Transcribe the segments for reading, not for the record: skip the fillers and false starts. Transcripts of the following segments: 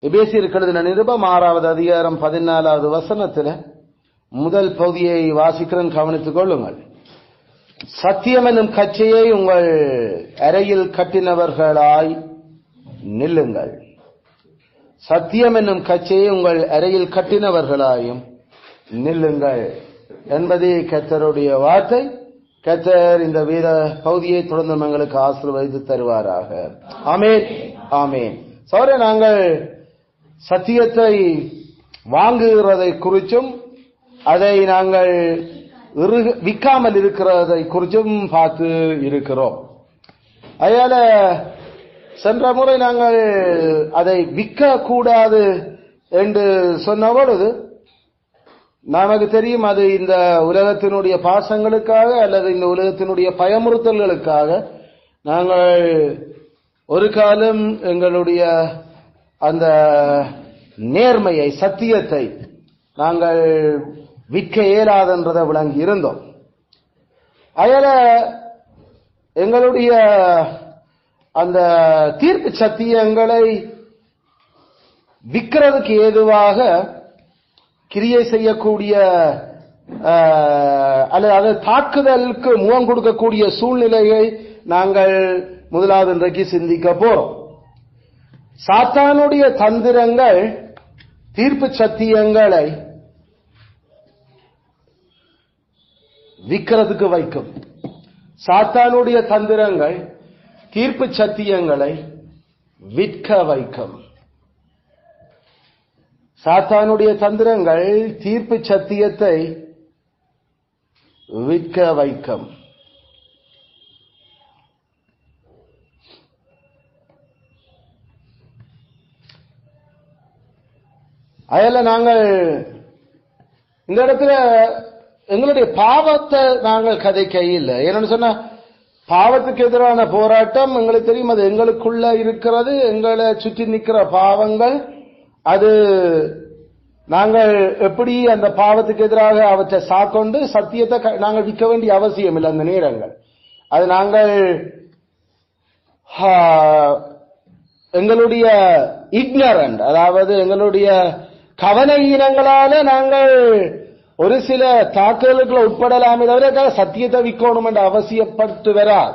எபேசியருக்கு எழுதின நிருபம் 6வது அதிகாரம் 14வது வசனத்துல முதல் பகுதியை வாசிக்கிறேன், கவனித்துக் கொள்ளுங்கள். சத்தியம் என்னும் கச்சையை உங்கள் அறையில் கட்டினவர்களாய் நில்லுங்கள். சத்தியம் என்னும் கச்சையை உங்கள் அறையில் கட்டினவர்களாயும் நில்லுங்கள் என்பதே கர்த்தருடைய வார்த்தை. கர்த்தர் இந்த வேத பகுதியை தொடர்ந்து எங்களுக்கு ஆசீர்வதித்து தருவாராக. ஆமென், ஆமென். சோதரே, நாங்கள் சத்தியத்தை வாங்குகிறதை குறிச்சும் அதை நாங்கள் விற்காமல் இருக்கிறதை குறிச்சும் பார்த்து இருக்கிறோம். அதனால சென்ற முறை நாங்கள் அதை விற்க கூடாது என்று சொன்ன பொழுது நமக்கு தெரியும், அது இந்த உலகத்தினுடைய பாசங்களுக்காக அல்லது இந்த உலகத்தினுடைய பயமுறுத்தல்களுக்காக நாங்கள் ஒரு காலம் எங்களுடைய அந்த நேர்மையை, சத்தியத்தை நாங்கள் விற்க இயலாதென்றதை விளங்கி இருந்தோம். அதனால எங்களுடைய அந்த தீர்ப்பு சத்தியங்களை விற்கிறதுக்கு ஏதுவாக கிரியை செய்யக்கூடிய அல்லது தாக்குதலுக்கு முகம் கொடுக்கக்கூடிய சூழ்நிலையை நாங்கள் முதலாவது இன்றைக்கு சிந்திக்க போறோம். சாத்தானுடைய தந்திரங்கள் தீர்ப்பு சத்தியங்களை விற்கிறதுக்கு வைக்கும். சாத்தானுடைய தந்திரங்கள் தீர்ப்பு சத்தியங்களை விற்க வைக்கும். சாத்தானுடைய தந்திரங்கள் தீர்ப்பு சத்தியத்தை விற்க வைக்கும். அதில் நாங்கள் இந்த இடத்துல எங்களுடைய பாவத்தை நாங்கள் கதைக்க இல்லை. என்னன்னு சொன்னா, பாவத்துக்கு எதிரான போராட்டம் எங்களுக்கு தெரியும், அது எங்களுக்குள்ள இருக்கிறது. எங்களை சுற்றி நிற்கிற பாவங்கள், அது நாங்கள் எப்படி அந்த பாவத்துக்கு எதிராக அவற்றை சாக்கொண்டு சத்தியத்தை நாங்கள் விற்க வேண்டிய அவசியம் இல்லை. அந்த நேரங்கள் அது நாங்கள் எங்களுடைய இக்னரண்ட், அதாவது எங்களுடைய கவனஈனங்களால நாங்கள் ஒரு சில தாக்குதலுக்குள்ள உட்படலாமே தவிர சத்தியத்தை விற்கணும் என்று அவசியப்பட்டு வராது.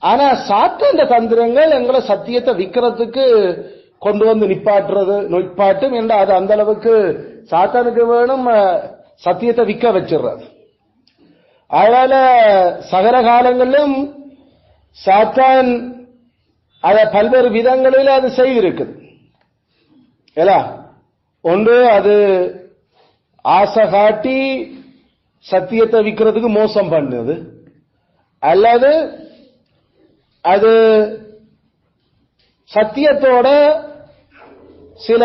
ஆனா சாத்தான தந்திரங்கள் எங்களை சத்தியத்தை விற்கிறதுக்கு கொண்டு வந்து நிப்பாட்டும் என்ற அது அந்த அளவுக்கு சாத்தானுக்கு வேணும் சத்தியத்தை விற்க வச்சிடுறது. அதனால சகல காலங்களிலும் சாத்தான் அதை பல்வேறு விதங்களில் அது செய்திருக்குது. ஒன்று, அது ஆசை காட்டி சத்தியத்தை விற்கிறதுக்கு மோசம் பண்ணுது, அல்லது அது சத்தியத்தோட சில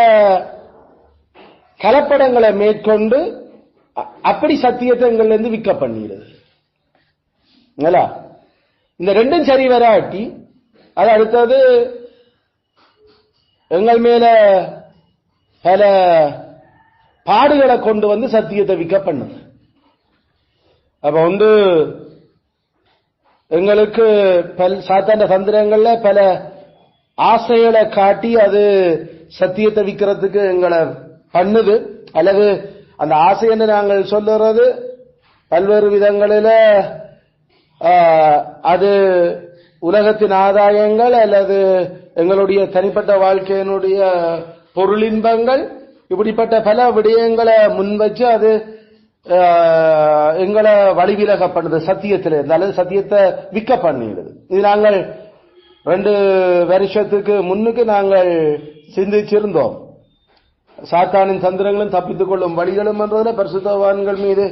கலப்படங்களை மேற்கொண்டு அப்படி சத்தியத்தை எங்கள்ல விற்க பண்ணிடுது. இந்த ரெண்டும் சரி வராட்டி அது அடுத்தது எங்கள் மேல பல பாடுகளை கொண்டு வந்து சத்தியத்தை விற்க பண்ணுது. அப்ப ஒன்று, எங்களுக்கு சாத்தான தந்திரங்கள்ல பல ஆசைகளை காட்டி அது சத்தியத்தை விற்கிறதுக்கு எங்களை பண்ணுது, அல்லது அந்த ஆசை என்று நாங்கள் சொல்லுறது பல்வேறு விதங்களில அது உலகத்தின் ஆதாயங்கள் அல்லது எங்களுடைய தனிப்பட்ட வாழ்க்கையினுடைய பொருளின்பங்கள், இப்படிப்பட்ட பல விடயங்களை முன்வச்சு அது எங்களை வழிவிலக பண்ணுது சத்தியத்தில் இருந்து, அல்லது சத்தியத்தை விற்க பண்ணிடுது. இது நாங்கள் 2 வருஷத்துக்கு முன்னுக்கு நாங்கள் சிந்திச்சிருந்தோம். சாத்தானின் தந்திரங்களும் தப்பித்துக் கொள்ளும் வழிகளும் என்றதுல பரிசுத்தவான்கள் மீது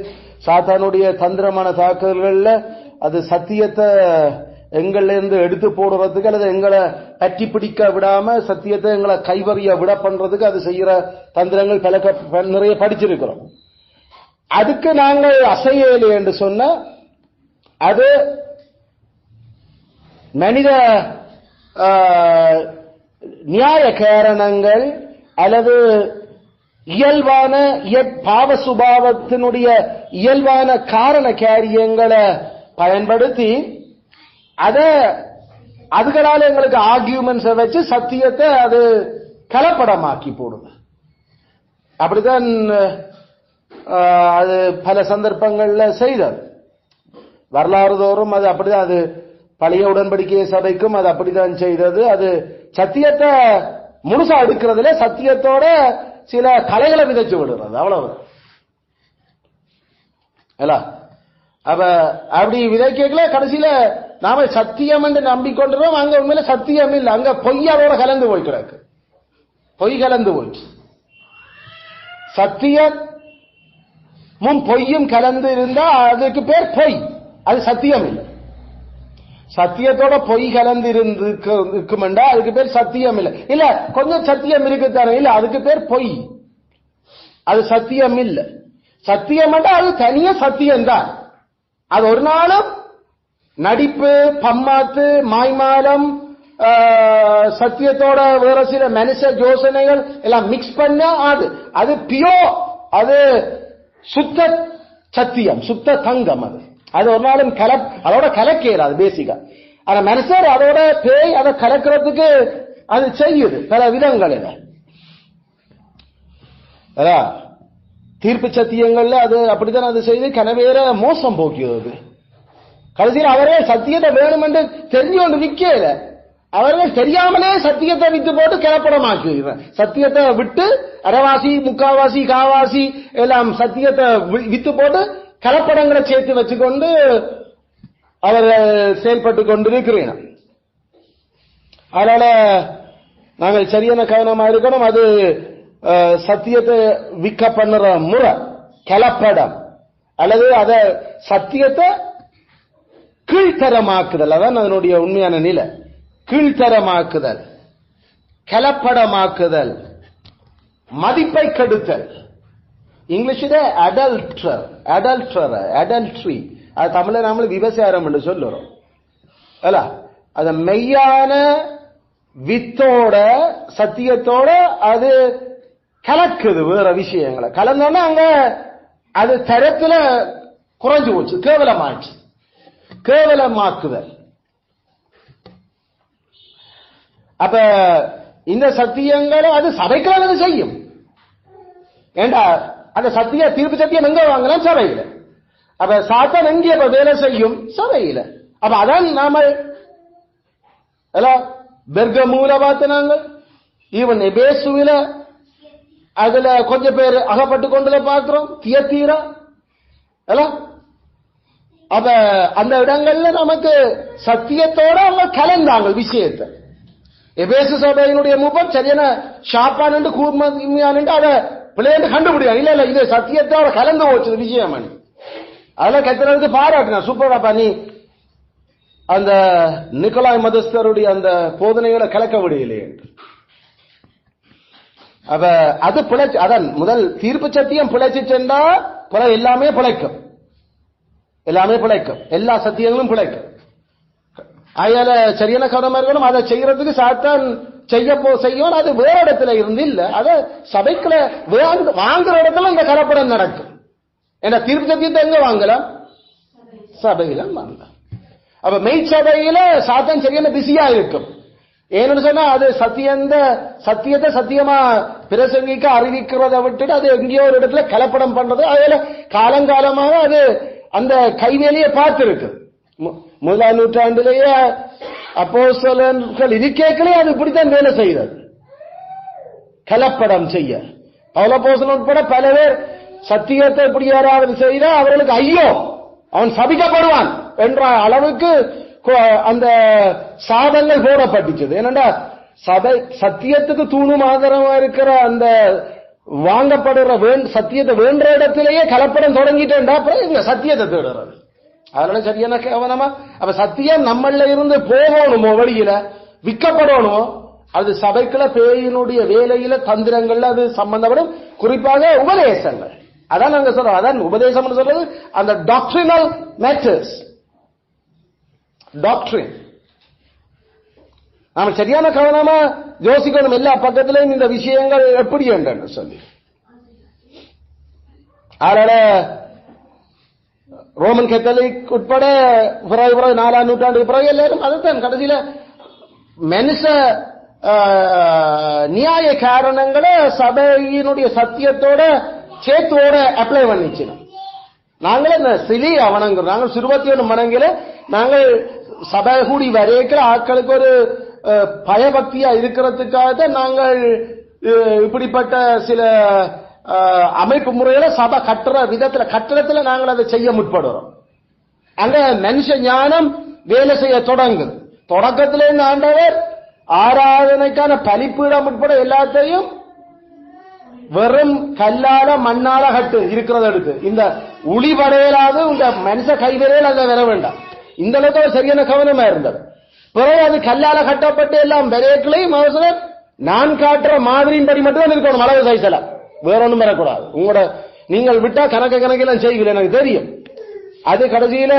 சாத்தானுடைய தந்திரமான தாக்குதல்கள்ல அது சத்தியத்தை எங்கள்ல இருந்து எடுத்து போடுறதுக்கு அல்லது எங்களை பற்றி பிடிக்க விடாம சத்தியத்தை எங்களை கைவறிய விட பண்றதுக்கு அது செய்யற தந்திரங்கள் பல நிறைய படிச்சிருக்கிறோம். அதுக்கு நாங்கள் அசையலை என்று சொன்ன அது மனித நியாய காரணங்கள் அல்லது இயல்பான பாவ சுபாவத்தினுடைய இயல்பான காரண காரியங்களை பயன்படுத்தி அதுகளால எங்களுக்கு ஆர்கியூமெண்ட்ஸை வச்சு சத்தியத்தை அது கலப்படமாக்கி போடுது. அப்படித்தான் அது பல சந்தர்ப்பங்கள்ல செய்தது. வரலாறு தோறும் அது அப்படிதான். அது பழைய உடன்படிக்கை சபைக்கும் அது அப்படித்தான் செய்தது. அது சத்தியத்தை முழுசா எடுக்கிறதுல சத்தியத்தோட சில கலைகளை விதைச்சு விடுறது, அவ்வளவு. அப்ப அப்படி விதைக்கல கடைசியில நாம சத்தியம் என்று நம்பிக்கொண்டிரோம். அங்க உண்மையில சத்தியம் இல்லை, அங்க பொய்யாரோட கலந்து போய் கிடக்கு. பொய் கலந்து போச்சு. சத்தியமும் பொய்யும் கலந்து இருந்தா அதுக்கு பேர் பொய், அது சத்தியம் இல்லை. சத்தியத்தோட பொய் கலந்து இருக்குமெண்டா அதுக்கு பேர் சத்தியம் இல்லை. இல்ல கொஞ்சம் சத்தியம் இருக்குத்தானே, இல்ல அதுக்கு பேர் பொய், அது சத்தியம் இல்லை. சத்தியம் அது தனிய சத்தியம்தான். அது ஒரு நாளும் நடிப்பு, பம்மாத்து, மாய்மாலம், சத்தியத்தோட வேற சில மனுஷ யோசனைகள் எல்லாம் மிக்ஸ் பண்ண அது பியோ, அது சுத்த சத்தியம், சுத்த தங்கம். அது ஒரு நாளும் அதோட கலக்கிறாது பேசிக்கா. ஆனா மனுஷர் அதோட பேய் அதை கலக்கிறதுக்கு அது செய்யுது பல விதங்களில். தீர்ப்பு சத்தியங்கள்ல அது அப்படித்தான் அது செய்து கனவேற மோசம் போக்கியது. கடைசியில் அவரே சத்தியத்தை வேணும் என்று தெரிஞ்சு கொண்டு விற்கல, அவர்கள் தெரியாமலே சத்தியத்தை வித்து போட்டு கிளப்படமாக்கு. சத்தியத்தை விட்டு அரைவாசி, முக்காவாசி, காவாசி எல்லாம் சத்தியத்தை வித்து போட்டு கலப்படங்களை சேர்த்து வச்சுக்கொண்டு அவர்கள் செயல்பட்டு கொண்டிருக்கிறேன். அதனால நாங்கள் சரியான கவனமா இருக்கணும். அது சத்தியத்தை விற்க பண்ணுற முறை கலப்படம், அல்லது அத சத்தியத்தை கீழ்த்தரமாக்குதல், அதான் அதனுடைய உண்மையான நிலை. கீழ்த்தரமாக்குதல், கலப்படமாக்குதல், மதிப்பை கெடுத்தல். இங்கிலீஷில் அடல்ட்ரி, அது தமிழ நாம விபசாரம் என்று சொல்லுறோம். அது மெய்யான வித்தோட சத்தியத்தோட அது கலக்குது. வேற விஷயங்களை கலந்தோன்னா அங்க அது தரத்துல குறைஞ்சு போச்சு, கேவலமாச்சு. கேவலமாக்குதல். அப்ப இந்த சத்தியங்களை அது சபைக்குள்ள செய்யும். ஏண்டா அந்த சத்திய தீர்ப்பு சத்தியம் எங்க வாங்கலாம்? சபையில. அப்ப சாத்தான் எங்கே வேலை செய்யும்? சபையில. அப்ப அதான் நாம பெர்கமூல பார்த்து நாங்கள் ஈவன் எபேசுவில அதுல கொஞ்சம் பேர் அகப்பட்டு கொண்டு பார்க்கிறோம். தியத்தீரா அப்ப அந்த இடங்கள்ல நமக்கு சத்தியத்தோட அவங்க கலந்தாங்க விஷயத்தை. எபேசு சபையினுடைய மூப்பம் சரியான ஷாப்பான் கூர்மையான் அதை பிள்ளைன்னு கண்டுபிடியா. இல்ல இது சத்தியத்தோட கலந்து போச்சு விஷயம். அதெல்லாம் கத்துறதுக்கு பாராட்டினா சூப்பரா பண்ணி அந்த நிக்கோலாய் மதஸ்தருடைய அந்த போதனைகளை கலக்க முடியலையே. அப்ப அது பிழைச்சு, அதான் முதல் தீர்ப்பு சத்தியம் பிழைச்சு சென்றா எல்லாமே பிழைக்கும், எல்லாமே பிழைக்கும், எல்லா சத்தியங்களும் பிழைக்கும். அதனால சரியான கவனமா இருக்கணும். அதை செய்யறதுக்கு சாத்தான் செய்யும். அது வேற இடத்துல இருந்து இல்ல, அதை சபைக்குள்ள வாங்குற இடத்துல இந்த கலப்படம் நடக்கும். ஏன்னா தீர்ப்பு சத்தியத்தை எங்க வாங்கலாம்? சபையில வாங்கலாம். அப்ப மெய்ச்சபையில சாத்தான் சரியான பிஸியா இருக்கும். ஏன்னு சொன்னா அது சத்தியத்தை சத்தியமா பிரசங்கிக்க அறிவிக்கிறத விட்டுட்டு அது எங்கேயோ ஒரு இடத்துல கலப்படம் பண்றது. அதுல காலங்காலமாக அது அந்த கைவேலியை பார்த்திருக்கு. முதலாம் நூற்றாண்டிலேயே அப்போஸ்தலர்கள் இருக்கேக்களே அது இப்படித்தான் வேலை செய்தது, கலப்படம் செய்ய. பவுலப்போஸ்தலன் உட்பட பல பேர் சத்தியத்தை இப்படி யாராவது செய்தா அவர்களுக்கு ஐயோ அவன் சபிக்கப்படுவான் என்ற அளவுக்கு அந்த சாதங்கள் போடப்பட்டுச்சது. ஏனென்றா சத்தியத்துக்கு தூணும் ஆதரவா இருக்கிற அந்த வாங்கப்படுற சத்தியத்தை வேண்ட இடத்திலேயே கலப்படம் தொடங்கிட்டேன்டா அப்புறம் சத்தியத்தை தேடுறது. அதனால சரியான கவனமா. அப்ப சத்தியம் நம்மள இருந்து போகணுமோ, வழியில விற்கப்படணுமோ, அது சபைக்குள்ள பேயினுடைய வேலையில தந்திரங்கள்ல அது சம்பந்தப்படும். குறிப்பாக உபதேசங்கள், அதான் நாங்க சொல்றோம். அதான் உபதேசம் சொல்றது அந்த டாக்ட்ரினல் மேட்டர்ஸ். டாக்ட்ரின் நாம சரியான கவனமா யோசிக்கணும். எல்லா பக்கத்திலையும் இந்த விஷயங்கள் எப்படி என்று சொல்லி. அதனால ரோமன் கேத்தலிக் உட்பட பிறகு 4ஆம் நூற்றாண்டுக்கு பிறகு எல்லாரும் அதுதான் கடைசியில மனுஷ நியாய காரணங்களை சபையினுடைய சத்தியத்தோட சேத்தோட அப்ளை பண்ணிச்சு. நாங்களே இந்த சிலையை வணங்குறோம். நாங்கள் சிறுபத்தியோட மனங்கில நாங்கள் சபை கூடி வரைக்கிற ஆட்களுக்கு ஒரு பயபக்தியா இருக்கிறதுக்காக நாங்கள் இப்படிப்பட்ட சில அமைப்பு முறையில சபை கட்டுற விதத்துல கட்டடத்துல நாங்கள் அதை செய்ய முற்படுறோம். அங்க மனுஷ ஞானம் வேலை செய்ய தொடங்குது. தொடக்கத்திலே இந்த ஆண்டவர் ஆராதனைக்கான பலிப்பீடம் உட்பட எல்லாத்தையும் வெறும் கல்லால மண்ணால கட்டு இருக்கிறத எடுத்து இந்த உளிபடையலாது இந்த மனுஷ கைவிரையில் அதை வர வேண்டாம். இந்த அளவுக்கு சரியான கவனமா இருந்தது. பிறகு அது கல்லால கட்டப்பட்டு எல்லாம் விரைக்களையும் அவசரம் நான் காட்டுற மாதிரியின் படி மட்டும் தான் இருக்கணும். அளவு சைஸ்ல வேற ஒன்றும் வரக்கூடாது. உங்களோட நீங்கள் விட்டா கணக்கெல்லாம் செய்வீங்க, எனக்கு தெரியும். அது கடைசியில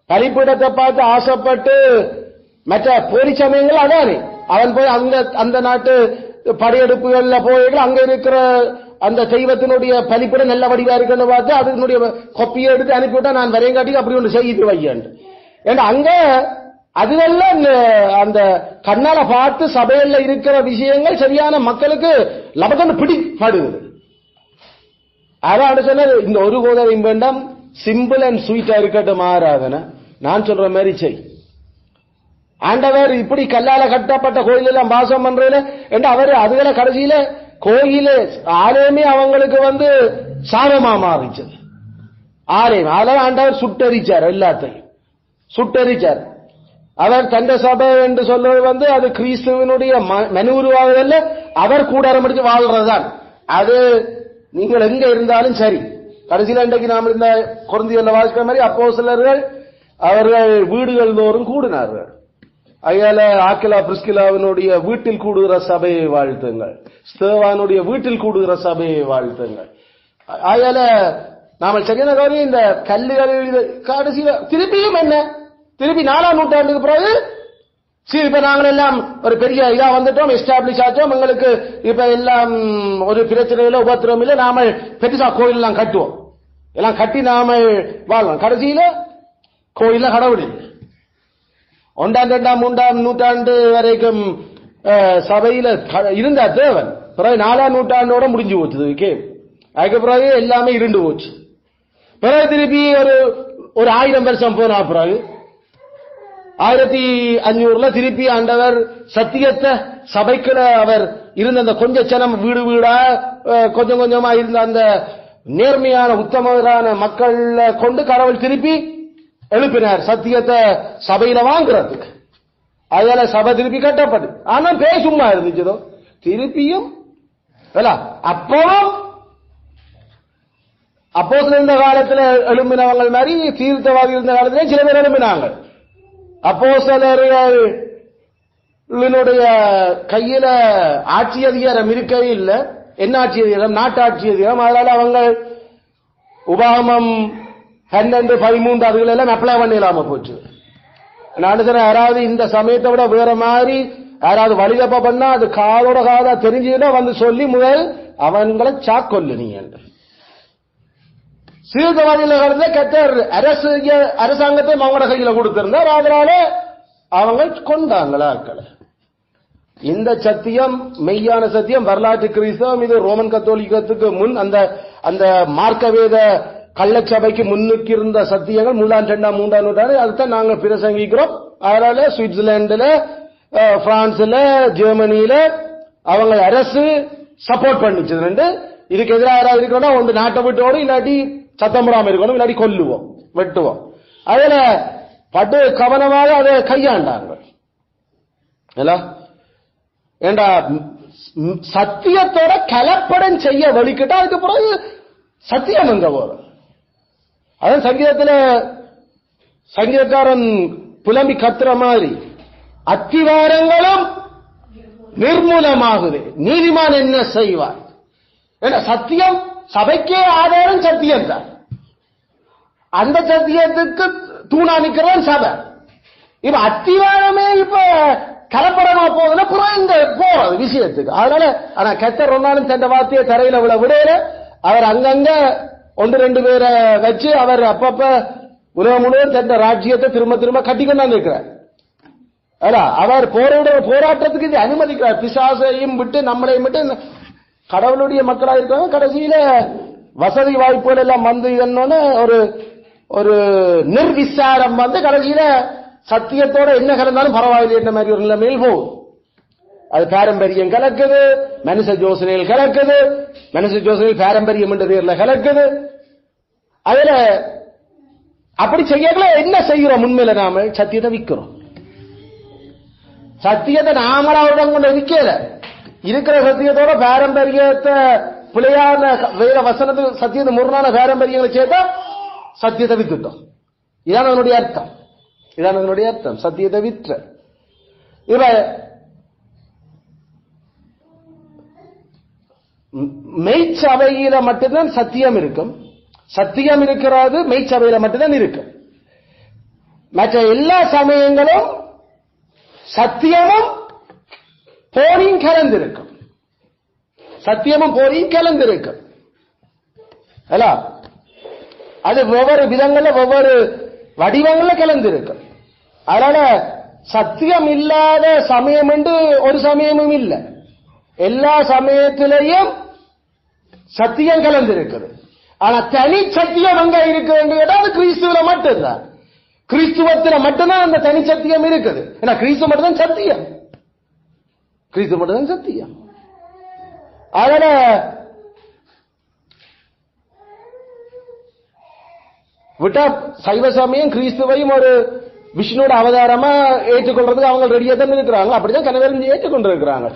பலிப்பீடத்தை பார்த்து ஆசைப்பட்டு மற்ற போலி சமயங்கள் அதானே அவன் போய் அந்த நாட்டு படையெடுப்புகள்ல போய் அங்க இருக்கிற அந்த தெய்வத்தினுடைய பலிப்பீடம் நல்ல வடிவா இருக்குன்னு பார்த்து அதனுடைய கொப்பியை எடுத்து அனுப்பிவிட்டா நான் வரையங்காட்டி அப்படி ஒன்று செய்து வையேன். ஏன்னா அங்க அதுவெல்லாம் அந்த கண்ணால பார்த்து சபையில இருக்கிற விஷயங்கள் சரியான மக்களுக்கு லபகன்னு பிடிப்படுது. அதான் சொன்ன இந்த ஒரு கோதரையும் வேண்டாம், சிம்பிள் அண்ட் ஸ்வீட்டா இருக்கட்டும் ஆராதனை. நான் சொல்ற மாதிரி செய். ஆண்டவர் இப்படி கல்லால கட்டப்பட்ட கோயில் எல்லாம் வாசம் பண்றதுல என்று அவர் அதுல கடைசியில கோயில ஆலயமே அவங்களுக்கு சாபமா மாறிச்சது. ஆலயம் அதெல்லாம் ஆண்டவர் சுட்டரிச்சார், எல்லாத்தையும் சுட்டரிச்சார். அவர் தண்ட சபை என்று சொல்வது அது கிறிஸ்துவனுடைய மனு உருவாவதில்லை, அவர் கூடாரம் அடித்து வாழ்றதுதான். அது நீங்கள் எங்க இருந்தாலும் சரி. கடைசியில் இன்றைக்கு நாம் இந்த கொரிந்தியர்ல வாசிக்கிற மாதிரி அப்போஸ்தலர்கள் அவர்கள் வீடுகள் தோறும் கூடினார்கள். அயால ஆக்கிலா பிரிஸ்கிலாவினுடைய வீட்டில் கூடுகிற சபையை வாழ்த்துங்கள், ஸ்தேவானுடைய வீட்டில் கூடுகிற சபையை வாழ்த்துங்கள். அயால நாம சரியான காரியம் இந்த கல்லுகள் கடைசியில திருப்பியும் என்ன திருப்பி 4ஆம் நூற்றாண்டுக்கு பிறகு இப்ப நாங்கள் எல்லாம் ஒரு பெரிய இதா வந்துட்டோம், எஸ்டாப்ளிஷ் ஆச்சோம், எங்களுக்கு இப்ப எல்லாம் ஒரு பிரச்சனையில உபத்திரம் இல்லை, நாம பெருசா கோயில் எல்லாம் கட்டுவோம், எல்லாம் கட்டி நாம வாழ்வோம். கடைசியில கோயில கடவுள் இல்லை. 1ஆம் 2ஆம் 3ஆம் நூற்றாண்டு வரைக்கும் சபையில இருந்த தேவன் பிறகு 4ஆம் நூற்றாண்டோட முடிஞ்சு போச்சு. அதுக்கு பிறகு எல்லாமே இருண்டு போச்சு. பிறகு திருப்பி ஒரு 1000 வருஷம் போன பிறகு 1500 திருப்பி ஆண்டவர் சத்தியத்தை சபைக்குள்ள அவர் இருந்த அந்த கொஞ்ச சனம் வீடு வீடா கொஞ்சம் கொஞ்சமா இருந்த அந்த நேர்மையான உத்தமரான மக்கள் கொண்டு கடவுள் திருப்பி எழுப்பினார் சத்தியத்தை சபையில வாங்குறதுக்கு. அதனால சபை திருப்பி கட்டப்பட்டு ஆனா பேசுமா இருந்துச்சதோ திருப்பியும் அப்பவும் அப்போ இருந்த காலத்துல எழும்பினவங்க மாதிரி தீர்த்தவாதி இருந்த காலத்திலே சில பேர் எழுப்பினாங்க. அப்போஸ்தலர்களுடைய கையில ஆட்சி அதிகாரம் இருக்கவே இல்லை. என்ன ஆட்சி அதிகாரம்? நாட்டாட்சி அதிகாரம். அதனால அவங்க உபாகமம் 12, 13 அதுகள் எல்லாம் அப்ளை பண்ணிடலாம போச்சு. நான் யாராவது இந்த சமயத்தை விட வேற மாதிரி யாராவது வழிதப்ப பண்ணா அது காலோட காதா தெரிஞ்சுன்னா சொல்லி முதல் அவங்களை சாக்கொல்லு நீங்க சீர்திருத்தவாதியில கடந்த கத்தர் அரசாங்கத்தை அவங்களோட கையில கொடுத்திருந்தார். அதனால அவங்க கொண்டாங்களா ஆட்களை. இந்த சத்தியம் மெய்யான சத்தியம் வரலாற்று கிறிஸ்தவம். இது ரோமன் கத்தோலிக்கத்துக்கு முன் அந்த மார்க்க வேத கள்ளச்சபைக்கு முன்னுக்கு இருந்த சத்தியங்கள் 1ஆம் 2ஆம் 3ஆம் நூற்றாண்டு அதுதான் நாங்க பிரசங்கிக்கிறோம். அதனால சுவிட்சர்லாந்துல பிரான்ஸ்ல ஜெர்மனியில அவங்க அரசு சப்போர்ட் பண்ணிச்சு. இதுக்கு எதிராக இருக்கணும், ஒன்று நாட்டை விட்டோடு இல்லாட்டி சத்தம் போடாம இருக்கணும், இல்லாட்டி கொல்லுவோம் வெட்டுவோம். அதுல பட்டு கவனமாக அதை கையாண்டாங்க. ஏண்டா சத்தியத்தோட கலப்படம் செய்ய வலிக்கிட்டா அதுக்கு பிறகு சத்தியம் எங்க போறோம். அதான் சங்கீதக்காரன் புலம்பி கத்துற மாதிரி அத்திவாரங்களும் நிர்மூலமாகுது, நீதிமான் என்ன செய்வார்? சத்தியம் சபைக்கே ஆதாரம் சத்தியம் தான். அந்த சத்தியத்துக்கு தூணா நிக்கிறவன் சபை. இப்ப அத்திவாரமே இப்ப கலப்படமா போகுதுன்னா புறம் இந்த போறது விஷயத்துக்கு. அதனால ஆனா கத்தர் ஒன்னாலும் தன் வார்த்தையை தரையில விடையில அவர் அங்கங்க 1-2 பேரை வச்சு அவர் அப்பப்ப உலகம் முழுவதும் தன் ராஜ்யத்தை திரும்ப திரும்ப கட்டிக்கொண்டாந்து இருக்கிறார். அவர் போராட்டத்துக்கு இது அனுமதிக்கிறார். பிசாசையும் விட்டு நம்மளையும் விட்டு கடவுளுடைய மக்களா இருக்காங்க. கடைசியில வசதி வாய்ப்புகள் எல்லாம் வந்து இதன்னு ஒரு நிர்விசாரம் வந்து கடைசியில சத்தியத்தோட என்ன கலந்தாலும் பரவாயில்லை என்ன மாதிரி ஒரு நிலைமையில் போகும். அது பாரம்பரியம் கலக்குது, மனுஷ ஜோசனையில் கலக்குது, மனுஷ ஜோசனையில் பாரம்பரியம் என்ற பேர்ல கலக்குது. அதுல அப்படி செய்யல என்ன செய்யறோம்? உண்மையில நாம சத்தியத்தை விற்கிறோம். சத்தியத்தை நாமளாவிடம் கொண்டு விற்கல, இருக்கிற சத்தியத்தோட பாரம்பரியத்தை பிழையான வேற வசனத்துக்கு சத்தியத்தை முரணான பாரம்பரியங்களை சேர்த்தா சத்தியத்தை வித்துட்டோம். இதான் அதனுடைய அர்த்தம். இதான் அதனுடைய அர்த்தம். சத்தியத்தை விற்ற இவ மெய்ச்சபையில மட்டும்தான் சத்தியம் இருக்கும். சத்தியம் இருக்கிறது மெய்ச்சபையில மட்டும்தான் இருக்கும். மற்ற எல்லா சமயங்களும் சத்தியமும் போரியும் கலந்திருக்கும். சத்தியமும் போரியும் கலந்திருக்கும். அது ஒவ்வொரு விதங்கள்ல ஒவ்வொரு வடிவங்கள்ல கலந்திருக்கும். அதனால சத்தியம் இல்லாத சமயம் என்று ஒரு சமயமும் இல்லை. எல்லா சமயத்திலையும் சத்தியம் கலந்திருக்குது. ஆனா தனி சத்தியம் அங்க இருக்குது அது கிறிஸ்துவ மட்டும்தான். கிறிஸ்துவத்தில் மட்டும்தான் அந்த தனி சத்தியம் இருக்குது. ஏன்னா கிறிஸ்துவ மட்டும்தான் சத்தியம். கிறிஸ்துவ மட்டும்தான் சத்தியம். அதனால விட்டா சைவ சமயம் கிறிஸ்துவையும் ஒரு விஷ்ணுவோட அவதாரமா ஏற்றுக்கொள்றதுக்கு அவங்க ரெடியா தான் இருக்கிறாங்க. அப்படிதான் கனவேலும் ஏற்றுக்கொண்டு இருக்கிறாங்க.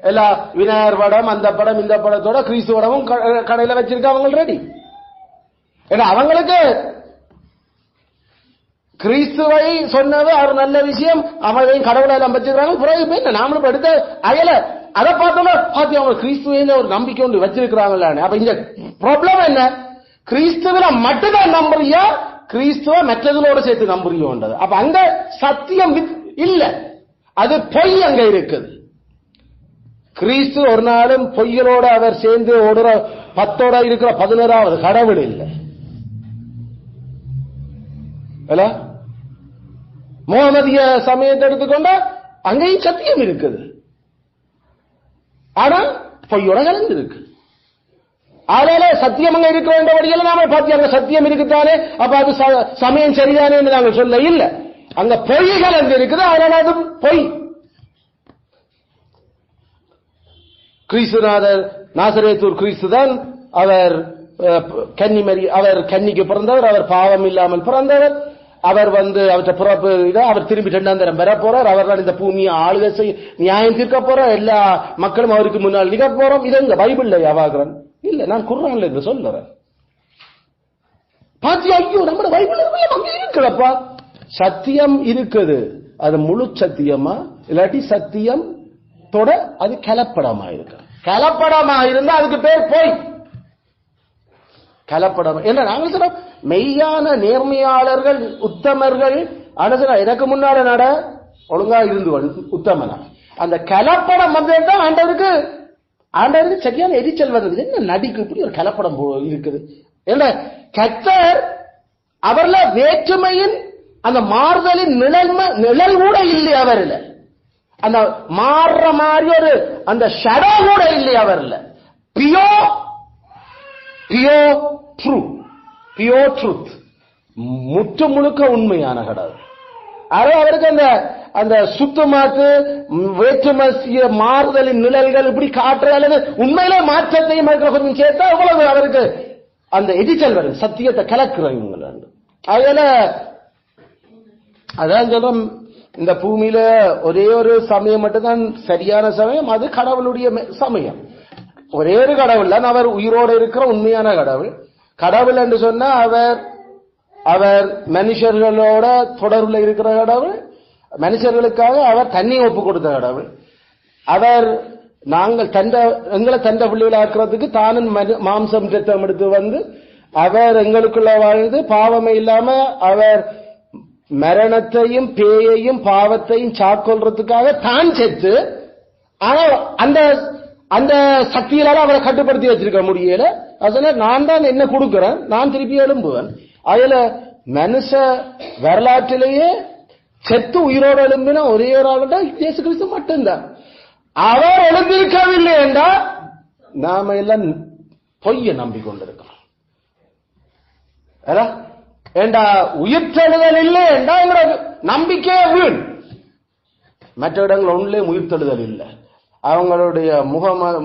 எல்லா விநாயகர் படம், அந்த படம், இந்த படத்தோட கிறிஸ்து படமும் கடையில வச்சிருக்க அவங்க ரெடி. ஏன்னா அவங்களுக்கு கிறிஸ்துவை சொன்னது அவர் நல்ல விஷயம், அவங்களையும் கடவுளை எல்லாம் வச்சிருக்காங்க. பிறகு நாமளும் எடுத்த அயல அதை பார்த்தோம்னா பாத்தி அவங்க கிறிஸ்துவையில ஒரு நம்பிக்கை ஒன்று வச்சிருக்கிறாங்கல்ல. அப்ப இந்த ப்ராப்ளம் என்ன? கிறிஸ்துவில மட்டும்தான் நம்புறியா, கிறிஸ்துவ மற்றதோட சேர்த்து நம்புறியோன்றது. அப்ப அங்க சத்தியம் இல்ல, அது பொய் அங்க இருக்குது. கிறிஸ்து ஒரு நாளும் பொய்களோட அவர் சேர்ந்து ஓடுற 10ஓட இருக்கிற 11வது கடவுள் இல்லை. முகமதிய சமயத்தை எடுத்துக்கொண்டா அங்கேயும் சத்தியம் இருக்குது, ஆனா பொய்யோட கலந்து இருக்கு. அதனால சத்தியம் அங்க இருக்க வேண்டிய நாம பார்த்து அங்க சத்தியம் இருக்குத்தானே, அப்ப அது சமயம் சரிதானே நாங்கள் சொல்ல இல்ல, அங்க பொய் கலந்து இருக்குது. அதனால அது பொய். கிறிஸ்துநாதர் நாசரேத்தூர் கிறிஸ்துதான். அவர் கன்னிமரி, அவர் கன்னிக்கு பிறந்தவர், அவர் பாவம் இல்லாமல் பிறந்தவர். அவர் அவற்றை பிறப்பு அவர் திரும்பி 2ஆம் தரம் பெற போறார். அவர் தான் இந்த பூமியை ஆளுகை செய்ய நியாயம் தீர்க்க போறார். எல்லா மக்களும் அவருக்கு முன்னால் நிக போறோம். இது இந்த பைபிள்ல யாவாகிறன் இல்ல, நான் குர்ஆன்ல இருந்து சொல்றேன். பாத்தியா, ஐயோ நம்ம பைபிள் அங்க இருக்குல்லப்பா. சத்தியம் இருக்குது, அது முழு சத்தியமா இல்லாட்டி சத்தியம் தொட அது கலப்படமா இருக்கு. கலப்படமா இருந்தா அதுக்கு பேர் போய் கலப்படம் என்ன. நாங்கள் சொல்றோம் மெய்யான நேர்மையாளர்கள் உத்தமர்கள் எனக்கு முன்னால நட ஒழுங்கா இருந்து உத்தமனா. அந்த கலப்படம் வந்ததுதான் ஆண்டவருக்கு சரியான எரிச்சல் வருது. என்ன நடிக்கு இப்படி ஒரு கலப்படம் இருக்குது என்ன. கர்த்தர் அவர்ல வேற்றுமையின் அந்த மாறுதலின் நிழல் கூட இல்லை அவர்ல. அந்த மாறுற மாதிரி ஒரு அந்த ஷடோ கூட இல்லை அவர்ல. பியோர் ட்ரூத், முற்று முழுக்க உண்மையான கடவுள். அவருக்கு அந்த சுத்தமாத்து வேற்றுமசிய மாறுதலின் நிழல்கள் இப்படி காட்டுற அல்லது உண்மையில மாற்றத்தையும் கொஞ்சம் சேர்த்தா அவ்வளவு அவருக்கு அந்த எரிச்சல் வருது. சத்தியத்தை கலக்குறவங்க. அதனால அதான் சொல்றோம், இந்த பூமியில ஒரே ஒரு சமயம் மட்டும்தான் சரியான சமயம், அது கடவுளுடைய சமயம். ஒரே ஒரு கடவுள் தான் அவர் உயிரோடு இருக்கிற உண்மையான கடவுள். கடவுள் என்று சொன்னா அவர் மனுஷர்களோட தொடர்புல இருக்கிற கடவுள். மனுஷர்களுக்காக அவர் தண்ணி ஒப்பு கொடுத்த கடவுள். அவர் எங்களை தந்த பிள்ளைகளாக்குறதுக்கு தானும் மாம்சம் ரத்தம் எடுத்து வந்து அவர் எங்களுக்குள்ள வாழ்ந்து பாவமே இல்லாம அவர் மரணத்தையும் பேயையும் பாவத்தையும் சாக்கொள்றதுக்காக தான் செத்து, ஆனால் அந்த சக்தியிலால அவரை கட்டுப்படுத்தி வச்சிருக்க முடியல. அதனால நான் தான் என்ன கொடுக்கிறேன், நான் திருப்பி எழும்புவேன். அதுல மனுஷ வரலாற்றிலேயே செத்து உயிரோடு எழும்பின ஒரே ஒரு ஆளுடா இயேசு கிறிஸ்து மட்டும்தான். அவர் எழுந்திருக்கவில்லை என்றா நாம எல்லாம் பொய்ய நம்பிக்கொண்டிருக்கிறோம். ஏண்டா உயிர்த்தெழுதல் இல்லை என்றா எங்களோட நம்பிக்கையே வீண். மற்ற இடங்கள் ஒன்றிலே உயிர்த்தெழுதல் இல்லை. அவங்களுடைய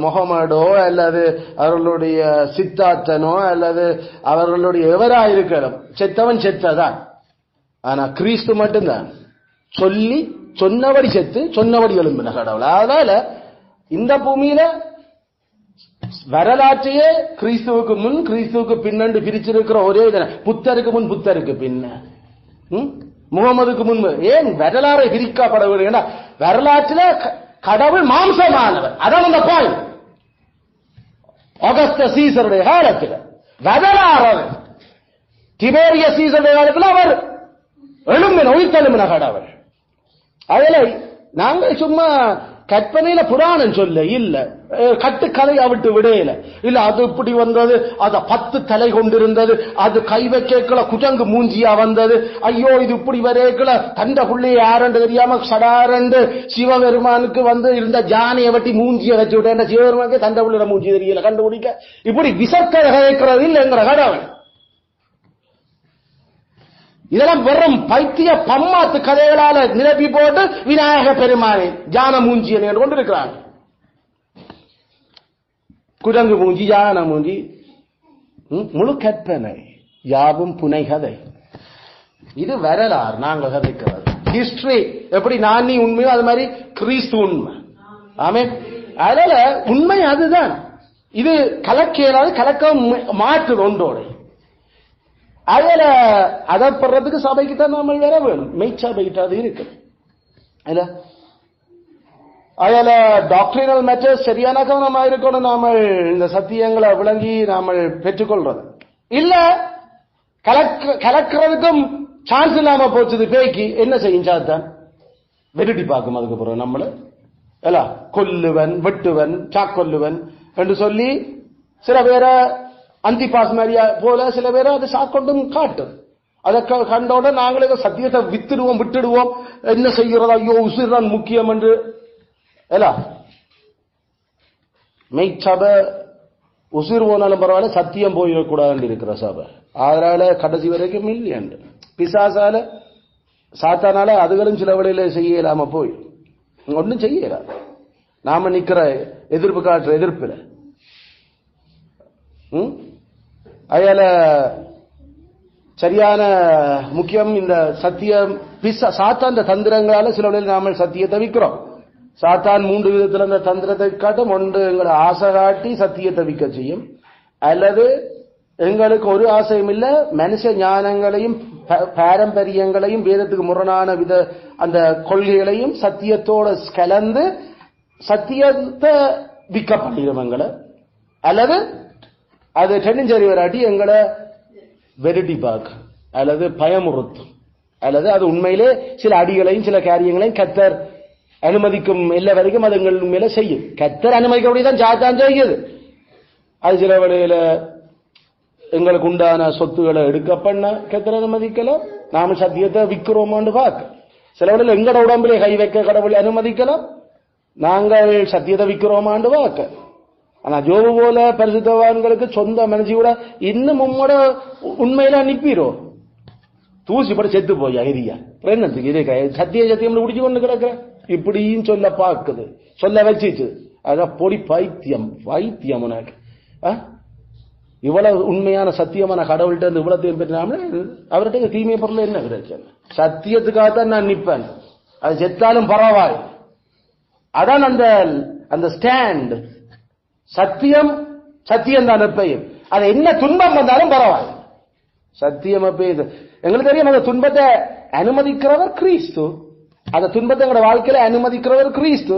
முகமடோ அல்லது அவர்களுடைய சித்தார்த்தனோ அல்லது அவர்களுடைய எவராயிருக்கலாம், செத்தவன் செத்ததான். ஆனா கிறிஸ்து மட்டும்தான் சொல்லி சொன்னபடி செத்து சொன்னபடி எழும்பின கடவுள். அதனால இந்த பூமியில வரலாற்றையே கிறிஸ்துவுக்கு முன் கிறிஸ்துவுக்கு பின்னண்டு பிரிச்சிருக்கிற ஒரே புத்தருக்கு முன் புத்தருக்கு பின்ன, முகமதுக்கு முன்பு. ஏன் வரலாறை பிரிக்கப்படவில்லை? வரலாற்றில் கடவுள் மாம்சமானவர். அதான் அந்த பாயிண்ட். ஆகஸ்ட சீசருடைய காலத்தில் வரலாறு, டிபேரிய சீசருடைய காலத்தில் அவர் எழும்பின உயிர்த்தெழும்பின கடவுள். அதில் நாங்கள் சும்மா கற்பனையில புராணம் சொல்ல இல்ல, கட்டுக்கதையை விட்டு விடையில இல்ல. அது இப்படி வந்தது, அத 10 தலை கொண்டிருந்தது, அது கை வைக்கல குரங்கு மூஞ்சியா வந்தது, ஐயோ இது இப்படி வரைக்கல தண்ட புள்ளைய யாரண்டு தெரியாம சடாரண்டு சிவபெருமானுக்கு வந்து இருந்த ஜானையை வெட்டி மூஞ்சிய வச்சு விட்டேன், சிவபெருமானுக்கு தண்ட புள்ளைய மூஞ்சி தெரியல கண்டுபிடிக்க. இப்படி விசக்கதை கதைக்கிறது இல்லைங்கிற கடவுள். இதெல்லாம் வெறும் பைத்திய பம்மாத்து கதைகளால நிரப்பி போட்டு விநாயக பெருமானை ஜான மூஞ்சியை கொண்டிருக்கிறாங்க. குரங்கு மூஞ்சி, ஜான மூஞ்சி, முழு கற்பனை, யாவும் புனை கதை. இது வரலாறு, நாங்க கதைக்கிறது ஹிஸ்டரி. எப்படி நான் நீ உண்மையோ அது மாதிரி கிறிஸ்து உண்மை. ஆமே. அதனால உண்மை அதுதான். இது கலக்கையிலாது கலக்க மாற்றுது ஒன்றோட. அதில் அதை படுறதுக்கு சபைக்கு தான் நாம வேற வேணும். மெய்ச்சபைக்கிட்ட அது இருக்கு. அதில் டாக்டரினல் மேட்டர்ஸ் சரியான கவனமா இருக்கணும். நாம இந்த சத்தியங்களை விளங்கி நாம பெற்றுக்கொள்றது இல்ல. கலக்கிறதுக்கும் சான்ஸ் இல்லாம போச்சுது. பேய்க்கு என்ன செய்யும்? சாத்தான் வெருட்டி பார்க்கும். அதுக்கு பிறகு நம்மள எல்லாம் கொல்லுவன், வெட்டுவன், சாக்கொல்லுவன் என்று சொல்லி சில பேரை அந்திபாஸ் மாதிரியா போல சில பேரை அதை சாக்கொண்டும் காட்டும். அதை கண்டோட நாங்களே சத்தியத்தை விட்டுடுவோம். என்ன செய்கிறதா? ஐயோ உசிர்தான் முக்கியம் என்று எல்லாம். மெய்ச்சபை உசிர் போனாலும் பரவாயில்ல, சத்தியம் போயிடக்கூடாது இருக்கிற சபை. அதனால கடைசி வரைக்கும் இல்லையாண்டு பிசாசால சாத்தானால அதுகளும் சில வழியில செய்யலாம போய் ஒன்னும் செய்யலாம். நாம நிக்கிற எதிர்ப்பு காட்டுற எதிர்ப்புல அதனால சரியான முக்கியம் இந்த சத்தியம். சாத்தான் தந்திரங்களால சில வழியில் நாம சத்தியத்தை விற்கிறோம். சாத்தான் 3 விதத்தில் அந்த தந்திரத்தை காட்டும். ஒன்று எங்களை ஆசை காட்டி சத்தியத்தை விற்க செய்யும், அல்லது எங்களுக்கு ஒரு ஆசையும் இல்ல மனுஷ ஞானங்களையும் பாரம்பரியங்களையும் வேதத்துக்கு முரணான வித அந்த கொள்கைகளையும் சத்தியத்தோட கலந்து சத்தியத்தை விற்க பண்ணிடுவங்களை, அல்லது அது டென்னிஞ்சரி வராட்டி எங்களை வெரிட்டி பாக் அல்லது பயமுறுத்தும், அல்லது அது உண்மையிலே சில அடிகளையும் சில காரியங்களையும் கத்தர் அனுமதிக்கும் எல்லா வரைக்கும் அது எங்கள் மேல செய்யும். கத்தர் அனுமதிக்கக்கூடியதான் சாத்தான் செய்யுது. அது சில வேளையில எங்களுக்கு உண்டான சொத்துக்களை எடுக்க பண்ண கத்தர் அனுமதிக்கலாம். நாம சத்தியத்தை விற்கிறோமான்னு பார்க்க. சில வேளையில எங்கட உடம்புல கை வைக்க கடவுளை அனுமதிக்கலாம். நாங்கள் சத்தியத்தை விற்கிறோமான்னு பார்க்க. ஆனா ஜோபு போல பரிசுத்தவான்களுக்கு சொந்த மனசு கூட இன்னும் உம்மோட உண்மையில அனுப்பிடும். தூசி பட செத்து போய் ஐரியா என்னத்துக்கு இதே சத்தியம் குடிச்சு கொண்டு கிடக்குற இப்படியும் சொல்ல பார்க்குது, சொல்ல வச்சிச்சு. அதான் பொடி பைத்தியம் உனக்கு. இவ்வளவு உண்மையான சத்தியமான கடவுள்கிட்ட இருந்து இவ்வளவு பெற்றாம அவர்கிட்ட தீமை பொருள் என்ன பிரச்சனை? சத்தியத்துக்காகத்தான் நான் நிற்பேன், அது செத்தாலும் பரவாயில்லை. அதான் அந்த ஸ்டாண்ட். சத்தியம் தான் எப்பயும். அது என்ன துன்பம் வந்தாலும் பரவாயில்லை, சத்தியம் எப்பயும். எங்களுக்கு தெரியும் அந்த துன்பத்தை அனுமதிக்கிறவர் கிறிஸ்து. அந்த துன்பத்தை எங்களோட வாழ்க்கையில அனுமதிக்கிறவர் கிறிஸ்து.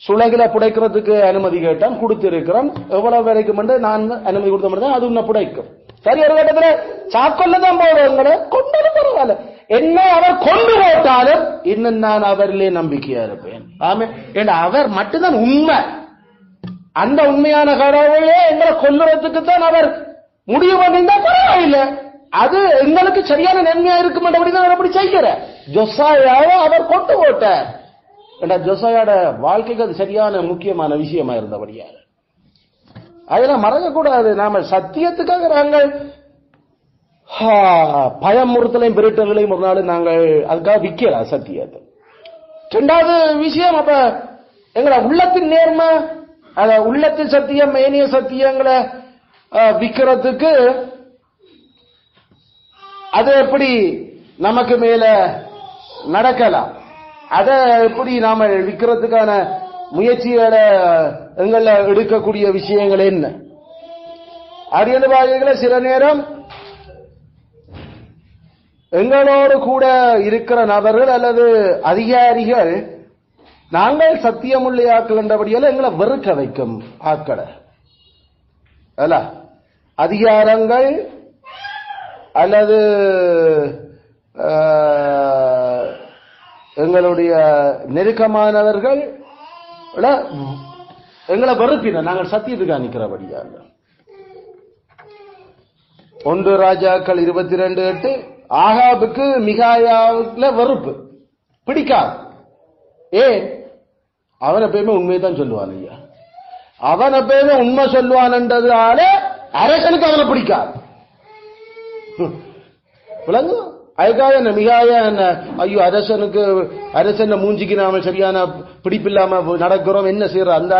சுளைகளை புடைக்கிறதுக்கு அனுமதி கேட்டான், கொடுத்திருக்கிறான். எவ்வளவு வரைக்கும் நான் அனுமதி கொடுத்த மட்டும் அது உன்னை புடைக்கும். சரி, ஒரு கட்டத்தில் சாக்கொள்ளதான் போடுவங்களை கொண்டாலும் பரவாயில்ல, என்ன அவர் கொண்டு போட்டாலும் இன்னும் நான் அவரிலே நம்பிக்கையா இருப்பேன். ஆமே, ஏன்னா அவர் மட்டும்தான் உண்மை. அந்த உண்மையான கடவுளே எங்களை கொல்லுறதுக்கு தான் அவர் முடிவு பண்ணிருந்தா பரவாயில்லை. அது எங்களுக்கு சரியான நன்மையா இருக்கும் என்றபடிதான் அப்படி செய்கிற. ஜோசாயாவை அவர் கொண்டு போட்டார். ஜோசாயோட வாழ்க்கைக்கு அது சரியான முக்கியமான விஷயமா இருந்தபடியாக அதெல்லாம் மறக்க கூடாது. நாம சத்தியத்துக்காக நாங்கள் பயமுறுத்தலையும் பிரிட்டங்களையும் ஒரு நாள் நாங்கள் அதுக்காக விற்கலாம் சத்தியத்தை. இரண்டாவது விஷயம், அப்ப எங்களை உள்ளத்தின் நேர்மை, அத உள்ளத்தின் சத்தியம், மேனிய சத்தியங்களை விற்கிறதுக்கு அது எப்படி நமக்கு மேல நடக்கலாம், அதை எப்படி நாம விற்கிறதுக்கான முயற்சிகளை எங்களை எடுக்கக்கூடிய விஷயங்கள் என்ன அறியது பாதைகளை சில நேரம் எங்களோடு கூட இருக்கிற நபர்கள் அல்லது அதிகாரிகள் நாங்கள் சத்தியமுள்ள ஆக்கள் என்றபடியால் எங்களை வெறுக்க வைக்கும் ஆக்களை அல்ல, அதிகாரங்கள் அல்லது எங்களுடைய நெருக்கமானவர்கள் எங்களை வெறுப்பின நாங்கள் சத்தியத்துக்காக நிற்கிறபடியா. 1 ராஜாக்கள் 22:8 ஆகாபுக்கு மிகாயாவுல வெறுப்பு பிடிக்காது. ஏன்? அவன் எப்பயுமே உண்மையை தான் சொல்லுவான் ஐயா, அவன் எப்பயுமே உண்மை சொல்லுவான்ன்றதுனால அரசனுக்கு அவனை பிடிக்காது. விளங்கு அதுக்காக என்ன மிகாயா என்ன ஐயோ அரசன் மூஞ்சிக்கு நாம சரியான பிடிப்பில்லாம நடக்கிறோம், என்ன செய்யற அந்த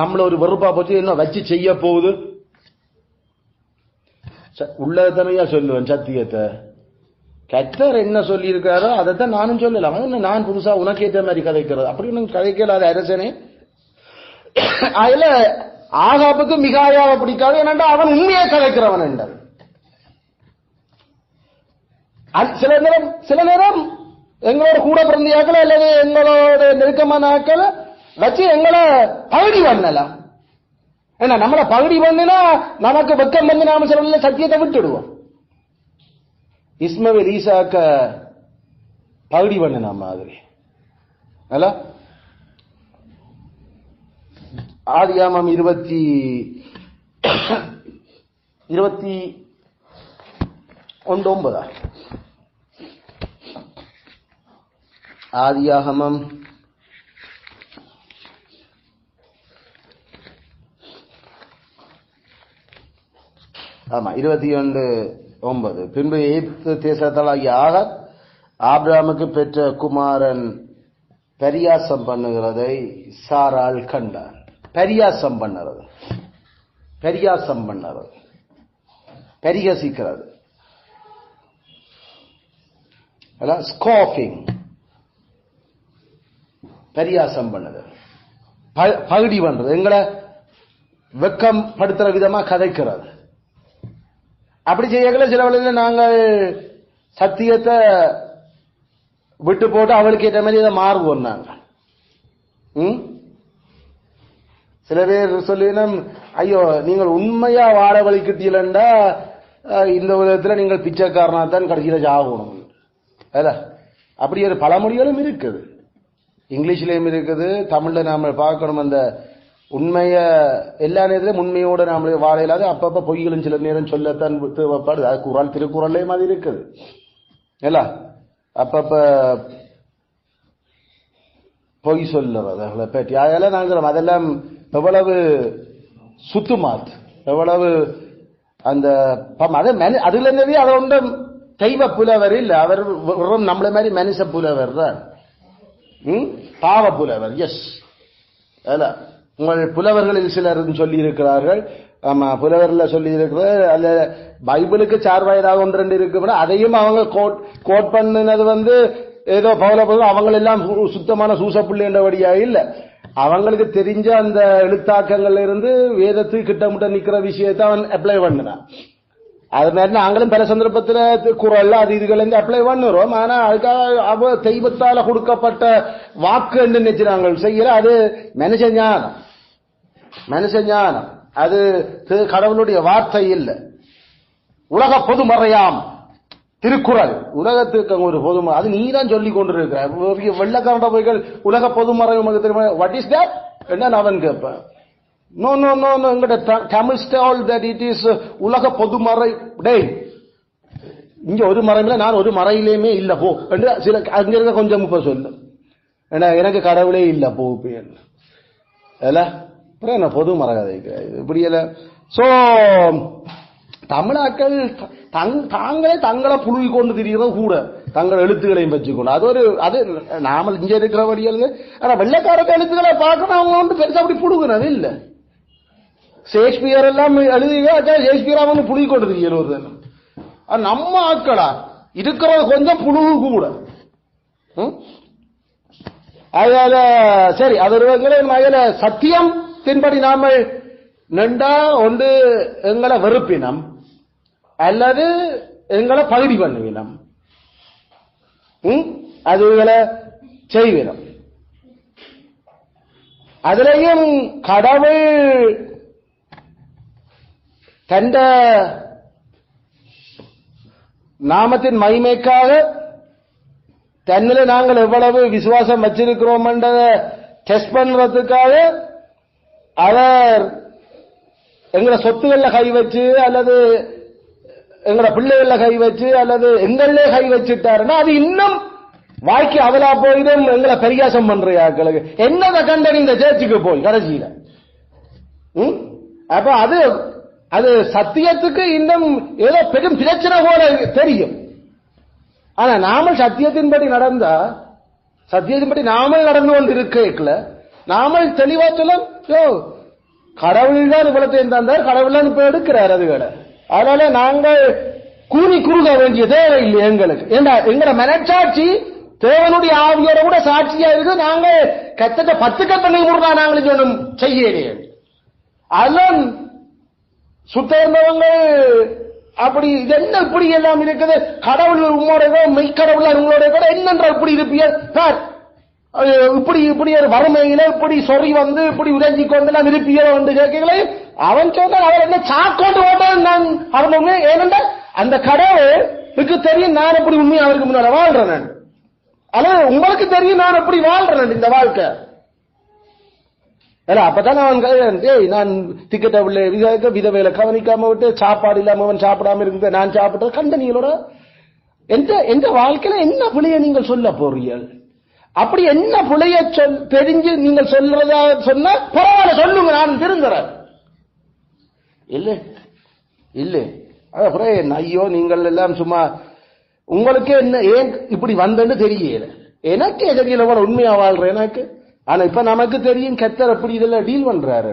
நம்மள ஒரு வெறுப்பா போச்சு, என்ன வச்சு செய்ய போகுது. உள்ளதனையா சொல்லுவேன் சத்தியத்தை. கர்த்தர் என்ன சொல்லி இருக்காரோ அதைத்தான் நானும் சொல்லலாம். நான் புதுசா உனக்கு ஏற்ற மாதிரி கதைக்கிறது அப்படின்னு கதைக்கலாத அரசனே. அதுல ஆகாபுக்கு மிகாயாவை பிடிக்காது, ஏனென்றா அவன் உண்மையை கதைக்கிறவன் என்றார். சில நேரம் எங்களோட கூட பிறந்த ஆக்களை அல்லது எங்களோட நெருக்கமான ஆக்களை வச்சு எங்களை பகுதி பண்ணலாம். ஏன்னா நம்மளை பகுதி பண்ணினா நமக்கு வெக்கம் வந்து நாம சில சத்தியத்தை விட்டுடுவோம். இஸ்மவேல் ஈசாக்க பகுதி பண்ணின மாதிரி அல்ல. ஆதியாமம் 21:9 ஆதியாகமம் 21:9 பின்பு எகிப்து தேசத்தாகிய ஆகார் ஆபிரகாமுக்கு பெற்ற குமாரன் பரியாசம் பண்ணுகிறதை சாராள் கண்டார். பரியாசம் பண்ணுறது, பரிகசிக்கிறது, ஸ்காஃபிங், பரியாசம் பண்ணது, பகுடி பண்றது, எங்களை வெக்கம் படுத்துற விதமா கதைக்கிறது. அப்படி செய்யல சில வழியில் நாங்கள் சத்தியத்தை விட்டு போட்டு அவளுக்கு ஏற்ற மாதிரி இதை மாறுவோம். நாங்கள் சில பேர் சொல்லினோம், ஐயோ நீங்கள் உண்மையா வாழ வலிக்கிட்டீங்களா இந்த விதத்தில் நீங்கள் பிச்சைக்காரனா தான் கடைசியில ஆகணும். அப்படி ஒரு பழமொழிகளும் இருக்குது, இங்கிலீஷ்லயும் இருக்குது, தமிழ்ல நாம பார்க்கணும். அந்த உண்மைய எல்லா நேரத்திலும் உண்மையோட நாம வாழ இல்லாத அப்பப்ப பொய்களும் சில நேரம் சொல்லத்தான் தேவைப்பாடு. அது குரான் திருக்குறள்லயும் அது இருக்குது. அப்பப்ப பொய் சொல்லுறது பற்றி அதெல்லாம் நாங்கள் அதெல்லாம் எவ்வளவு சுத்துமாத், எவ்வளவு அந்த அதுல இருந்ததே அதை ஒன்றும் தெய்வ புலவர் இல்லை. அவர் வெறும் நம்மள மாதிரி மனுஷ புலவர் தான், பாவ புலவர். எஸ், உங்கள் புலவர்களில் சிலர் சொல்லி இருக்கிறார்கள். ஆமா, புலவர்கள் சொல்லி இருக்கிறது அல்ல, பைபிளுக்கு சார்பாயதாக 1-2 இருக்கு. அதையும் அவங்க கோட் பண்ணினது ஏதோ பவுல அவங்க எல்லாம் சுத்தமான சூசப்புள்ளி என்றபடியா இல்ல. அவங்களுக்கு தெரிஞ்ச அந்த எழுத்தாக்கங்கள்ல இருந்து வேதத்துக்கு கிட்டமுட்ட நிக்கிற விஷயத்தை அவன் அப்ளை பண்ணினான். அது மாதிரி நாங்களும் பல சந்தர்ப்பத்தில் குரல் அது இதுகள் அப்ளை பண்ணுறோம். ஆனா அதுக்காக அவ தெய்வத்தால கொடுக்கப்பட்ட வாக்கு என்று நினைச்சு நாங்கள் செய்யற அது மனுஷ ஞானம். அது கடவுளுடைய வார்த்தை இல்லை. உலக பொதுமறையாம் திருக்குறள் உலகத்துக்கு ஒரு பொதுமறை, அது நீ தான் சொல்லி கொண்டிருக்கிற. வெள்ளக்காரண்ட போய்கள் உலக பொதுமறை வாட் இஸ் தட் என்ன அவன் கேட்பேன். நோ நோ நோ நோ, எங்கட Tamil stall that it is உலக பொதுமறை. டே இங்க ஒரு மறையில நான் ஒரு மறையிலேயுமே இல்ல போ என்று சில அங்க இருக்க கொஞ்சம் இப்ப சொல்லு. ஏன்னா எனக்கு கடவுளே இல்ல போ என்ன பொது மரகதை இப்படி இல்ல. சோ தமிழாக்கள் தாங்களே தங்களை புழுகி கொண்டு திரிகிறது கூட, தங்கள் எழுத்துக்களையும் வச்சுக்கொண்டு. அது நாமல் இங்க இருக்கிறபடியால். ஆனா வெள்ளைக்காரக்க எழுத்துக்களை பார்க்கணும், அவங்க வந்து பெருசா அப்படி புழுகுனது இல்ல. ஷேக்ஸ்பியர் எல்லாம் எழுதிங்க, ஷேக்ஸ்பியர் அவங்க புழுகி கொண்டு திரிகிறது. நம்ம ஆக்களா இருக்கிறது கொஞ்சம் புழுகு கூட. அதனால சரி, அது சத்தியம் தின்படி நாம நண்டா ஒன்று எங்களை வெறுப்பினம் அல்லது எங்களை பகுதி பண்ணுவினம், அதுகளை செய்வினம். அதிலையும் கடவுள் தந்த நாமத்தின் மகிமைக்காக தன்னில நாங்கள் எவ்வளவு விசுவாசம் வச்சிருக்கிறோம் என்றதை டெஸ்ட் பண்றதுக்காக அவர் எங்களை சொத்துக்கள்ல கை வச்சு அல்லது எங்களோட பிள்ளைகள்ல கை வச்சு அல்லது எங்களே கை வச்சுட்டாருன்னா அது இன்னும் வாய்க்கு அவலா போயிடும். எங்களை பரிகாசம் பண்றாக்களுக்கு என்னதை கண்ட இந்த சேர்ச்சுக்கு போய் கடைசியில அப்ப அது சத்தியத்துக்கு இன்னும் ஏதோ பெரும் பிரச்சனை போல தெரியும். ஆனா நாமல் சத்தியத்தின்படி நடந்தா, சத்தியத்தின்படி நாமல் நடந்து கொண்டு இருக்கல நாமல் தெளிவா சொல்ல கடவுள் தான் இவ்வளத்தையும் தந்தார், கடவுள் தான் இப்ப எடுக்கிறார் அதுகளை. அதனால நாங்கள் கூறி குறுக வேண்டிய தேவை இல்லை எங்களுக்கு. ஏண்டா எங்களோட மனச்சாட்சி தேவனுடைய ஆவியோட கூட சாட்சியா இருக்கு. நாங்க கத்தட்ட 10 கட்டளை கூட நாங்களுக்கு ஒன்றும் செய்யலையே. அதெல்லாம் சுத்தவங்க அப்படி இது என்ன இப்படி எல்லாம் இருக்குது, கடவுள் உங்களோட மெய்க்கடவுள் உங்களோட கூட என்னன்ற இப்படி இருப்பிய இப்படி இப்படி ஒரு வறுமையில இப்படி சொறி வந்து இப்படி உதஞ்சி கொண்டு எல்லாம் இருப்பியோ என்று கேட்கங்களே. அவன் சொன்னால் அவர் என்ன சாக்கோட்டு ஓட்டான் நான் அவன் ஏனென்ற அந்த கடவுளுக்கு தெரியும் நான் எப்படி உண்மையை அவருக்கு முன்னால வாழ்றேன், அல்லது உங்களுக்கு தெரியும் நான் எப்படி வாழ்றேன் இந்த வாழ்க்கை. அப்பதான் நான் டிக்கெட்டை உள்ள விதவையில கவனிக்காம விட்டு சாப்பாடு இல்லாம அவன் சாப்பிடாம இருக்க நான் சாப்பிட்ட கண்டனிகளோட எந்த வாழ்க்கையில என்ன பிள்ளைய நீங்கள் சொல்ல போறீர்கள்? அப்படி என்ன பிள்ளைய தெரிஞ்சு நீங்கள் சொல்றதா சொன்னா பரவாயில்ல சொல்லுங்க, நான் திருந்துறேன். இல்ல இல்ல அப்புறம் ஐயோ நீங்கள் எல்லாம் சும்மா உங்களுக்கு என்ன ஏன் இப்படி வந்தேன்னு தெரியல, எனக்கே தெரியல உண்மையா வாழ்றேன் எனக்கு. ஆனா இப்ப நமக்கு தெரியும் கத்தர் அப்படி இதுல டீல் பண்றாரு.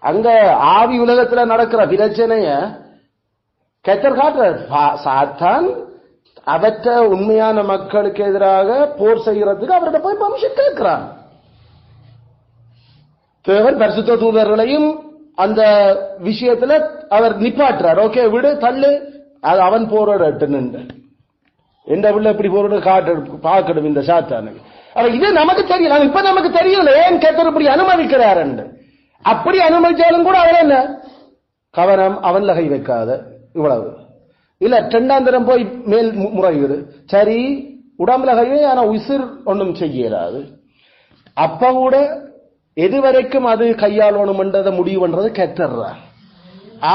அங்க ஆவி உலகத்துல நடக்கிற பிரச்சனைய கத்தர் காட்டுறாரு. சாத்தான் அவற்ற உண்மையான மக்களுக்கு எதிராக போர் செய்யறதுக்கு அவர்கிட்ட போய் பர்மிஷன் கேட்கிறான். தேவன் பரிசுத்த தூதர்களையும் அந்த விஷயத்துல அவர் நிப்பாட்டுறார். ஓகே விடு தள்ளு, அது அவன் போராடட்டு எந்த பிள்ளை எப்படி போராட காட்டு பார்க்கணும் இந்த சாத்தானுக்கு. இது நமக்கு தெரியல, இப்ப நமக்கு தெரியல ஏன் கர்த்தர் இப்படி அனுமதிக்கிறார். அப்படி அனுமதிச்சாலும் கூட அவன் என்ன கவனம் அவன்ல கை வைக்காத இவ்வளவு இல்ல. 2ஆம் தரம் போய் மேல் முறையீடு சரி உடம்புல கையை, ஆனா உயிர் ஒன்றும் செய்யலாது. அப்ப கூட எதுவரைக்கும் அது கையாளணும் என்றதை முடிவு பண்றது கர்த்தர்.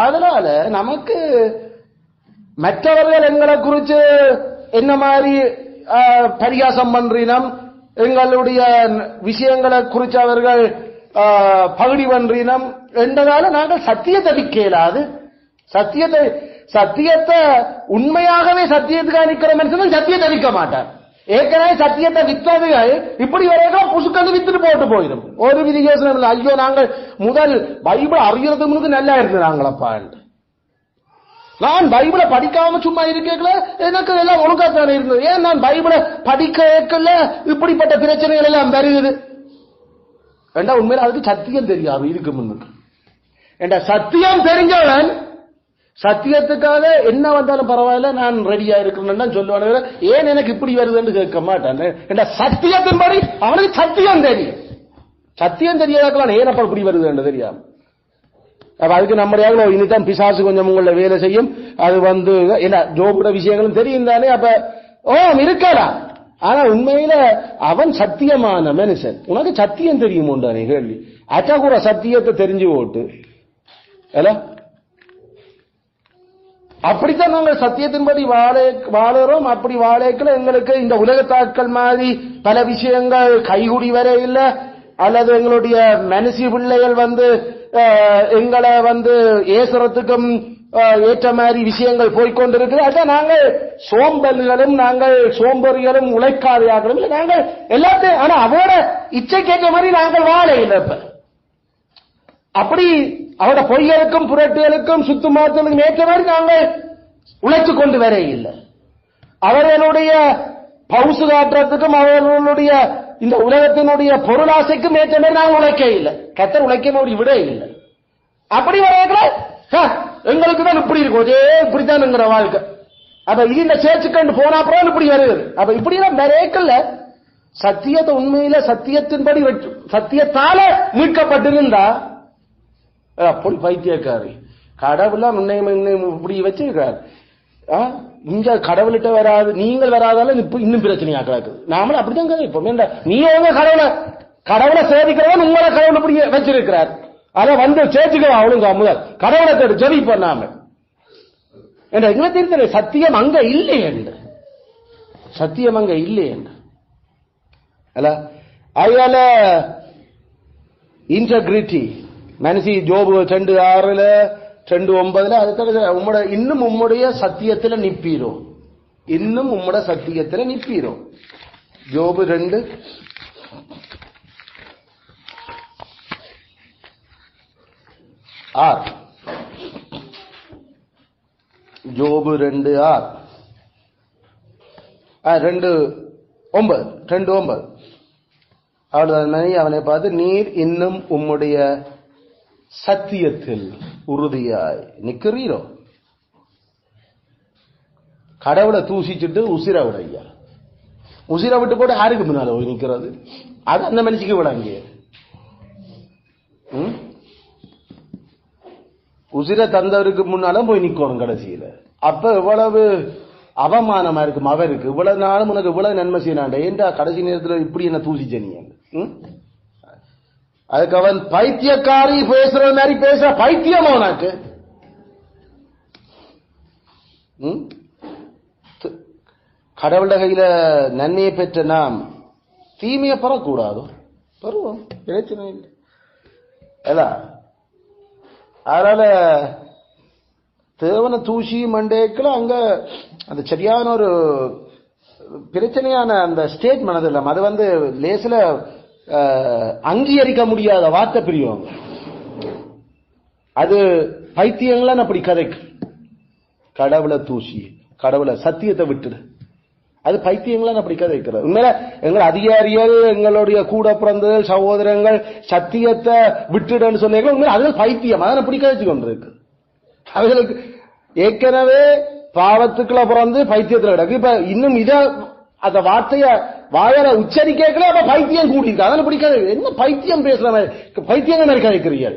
அதனால நமக்கு மற்றவர்கள் எங்களை குறிச்சு என்ன மாதிரி பரிகாசம் பண்றினம், எங்களுடைய விஷயங்களை குறித்து அவர்கள் பகுடி பண்றினம் என்றதால நாங்கள் சத்தியத்தை விற்கலாது. சத்தியத்தை உண்மையாகவே சத்தியத்துக்காக நிற்கிற மனுஷன் சத்தியத்தை விற்க மாட்டார். ஏற்கனவே சத்தியத்தை வித்ததுகள் இப்படி வரைக்கும் புசுக்கந்து வித்துட்டு போட்டு போயிடும். ஒரு விதி யோசனை இல்லை. ஐயோ நாங்கள் முதல் பைபிள் அறியறதுக்கு முன்னாடி நல்லா இருந்தாங்களப்பா, நான் பைபிளை படிக்காம சும்மா இருக்கல, எனக்கு எல்லாம் ஒழுங்காத்தானே இருந்தது. ஏன் நான் பைபிளை படிக்கல இப்படிப்பட்ட பிரச்சனைகள் எல்லாம் வருகிறது ஏண்டா உண்மையில அதுக்கு சத்தியம் தெரியாது. இதுக்கு முன்னுக்கு ஏண்டா சத்தியம் தெரிஞ்சவன் சத்தியத்துக்காக என்ன வந்தாலும் பரவாயில்ல நான் ரெடியா இருக்கிறேன்னு தான் சொல்லுவானு. ஏன் எனக்கு இப்படி வருதுன்னு கேட்க மாட்டான். ஏண்டா சத்தியத்தின்படி அவனுக்கு சத்தியம் தெரியும். சத்தியம் தெரியாதான் ஏன் அப்ப இப்படி வருது தெரியாம. அப்ப அதுக்கு நம்முடைய இனிதான் பிசாசு கொஞ்சம் உங்கள வேலை செய்யும். அது வந்து என்ன ஜோபுட விஷயங்களும் தெரியும் தானே. அப்ப இருக்கலாம். ஆனா உண்மையில அவன் சத்தியமான மனுஷன். உனக்கு சத்தியம் தெரியும் உண்டானே கேள்வி. அச்சா கூட சத்தியத்தை தெரிஞ்சு ஓட்டு அப்படித்தான் நாங்கள் சத்தியத்தின்படி வாழறோம். அப்படி வாழைக்குள்ள எங்களுக்கு இந்த உலகத்தாட்கள் மாதிரி பல விஷயங்கள் கைகுடி வர இல்லை, அல்லது எங்களுடைய மனசி பிள்ளைகள் எங்களை ஏசுறதுக்கும் ஏற்ற மாதிரி விஷயங்கள் போய்கொண்டிருக்கு. அதான் நாங்கள் சோம்பல்களும் நாங்கள் சோம்பறிகளும் உழைக்காதையாகிறோம் இல்லை, நாங்கள் எல்லாத்தையும் ஆனா அவரோட இச்சைக்கேற்ற மாதிரி நாங்கள் வாழ இல்லை. இப்ப அப்படி அவரோட பொய்களுக்கும் புரட்டுகளுக்கும் சுத்துமாத்தலுக்கும் ஏற்ற மாதிரி நாங்கள் உழைச்சு கொண்டு வர இல்லை. அவர்களுடைய பவுசு காட்டுறதுக்கும் அவர்களுடைய இந்த உலகத்தினுடைய பொருளாசைக்கும் ஏற்ற மாதிரி நாங்கள் உழைக்க இல்லை. கத்தர் உழைக்க விட இல்லை. அப்படி வரையல எங்களுக்கு தான் இப்படி இருக்கும், ஒரே இப்படித்தான்ங்கிற வாழ்க்கை. அப்ப இது இந்த சேர்ச்சுக்கண்டு போனா அப்புறம் இப்படி வருது. அப்ப இப்படிதான் நிறைய சத்தியத்தை உண்மையில சத்தியத்தின்படி சத்தியத்தால மீட்கப்பட்டிருந்தா அப்படி பைத்தியக்காரி கடவுளா இப்படி வச்சிருக்காரு. இங்க கடவுள்கிட்ட வராது, நீங்கள் வராதால இன்னும் பிரச்சனையா கிடக்குது. நாமளும் அப்படிதான் இப்போ நீ கடவுளை சேவிக்கிறவன் உங்களை கடவுள் இப்படி வச்சிருக்கிறார். அத சேர்த்துக்கவா அவளுங்க முதல் கடவுளை தேடு ஜெபி பண்ணாம என்ற சத்தியம் அங்க இல்லை என்று, சத்தியம் அங்க இல்லை என்று அதனால இன்டெகிரிட்டி மனசி ஜோபு 2:6 2:9 அதுக்காக இன்னும் உம்முடைய சத்தியத்துல நிப்பீரோ, இன்னும் உம்முடைய சத்தியத்துல நிப்பீரோ. ஜோபு 2 6 ஜோபு 2:6 2:9 அவனை பார்த்து நீர் இன்னும் உம்முடைய சத்தியத்தில் உறுதியாய் நிக்கிறீரோ. கடவுளை தூசிச்சுட்டு உசிர விடையா, உசிர விட்டு போட்டு யாருக்கு முன்னால போய் நிக்கிறது? அது அந்த மனுஷிக்கு விட அங்கே உசிர தந்தவருக்கு முன்னாலும் போய் நிக்கணும் கடைசியில. அப்ப இவ்வளவு அவமானமா இருக்கும் அவருக்கு. இவ்வளவு நாளும் உனக்கு இவ்வளவு நன்மை செய்யணாண்ட ஏண்டா கடைசி நேரத்தில் இப்படி என்ன தூசிச்ச நீ? அதுக்கு அவன் பைத்தியக்காரி பேசுற மாதிரி பேசுற பைத்தியமா உனக்கு? கடவுள கையில நன்மையை பெற்ற நாம் தீமையை பெறக்கூடாதோ? பெறுவோம், பிரச்சனை இல்லை. அதனால தேவன தூசி மண்டேக்கள் அங்க அந்த சரியான ஒரு பிரச்சனையான அந்த ஸ்டேட் மனதில் அது லேசில அங்கீகரிக்க முடியாத வார்த்தை பிரியும். அது பைத்தியங்களான் அப்படி கதைக்கு கடவுளை தூசி கடவுளை சத்தியத்தை விட்டுடு, அது பைத்தியங்களான் அப்படி கதைக்கிறது. உண்மையில எங்கள் அதிகாரிகள் எங்களுடைய கூட பிறந்த சகோதரங்கள் சத்தியத்தை விட்டுடுன்னு சொன்னீங்க, உண்மையில அதுகள் பைத்தியம். அதனை அப்படி கதைச்சு கொண்டிருக்கு. அவர்களுக்கு ஏற்கனவே பாவத்துக்குள்ள பிறந்து பைத்தியத்தில் கிடக்கு. இப்ப இன்னும் இத அந்த வார்த்தைய வாயால உச்சரிக்கல அப்ப பைத்தியம் கூட்டிருக்கு. அதனால பிடிக்காது. என்ன பைத்தியம் பேசுற மாதிரி பைத்தியங்க மாதிரி கதைக்கிறீர்கள்.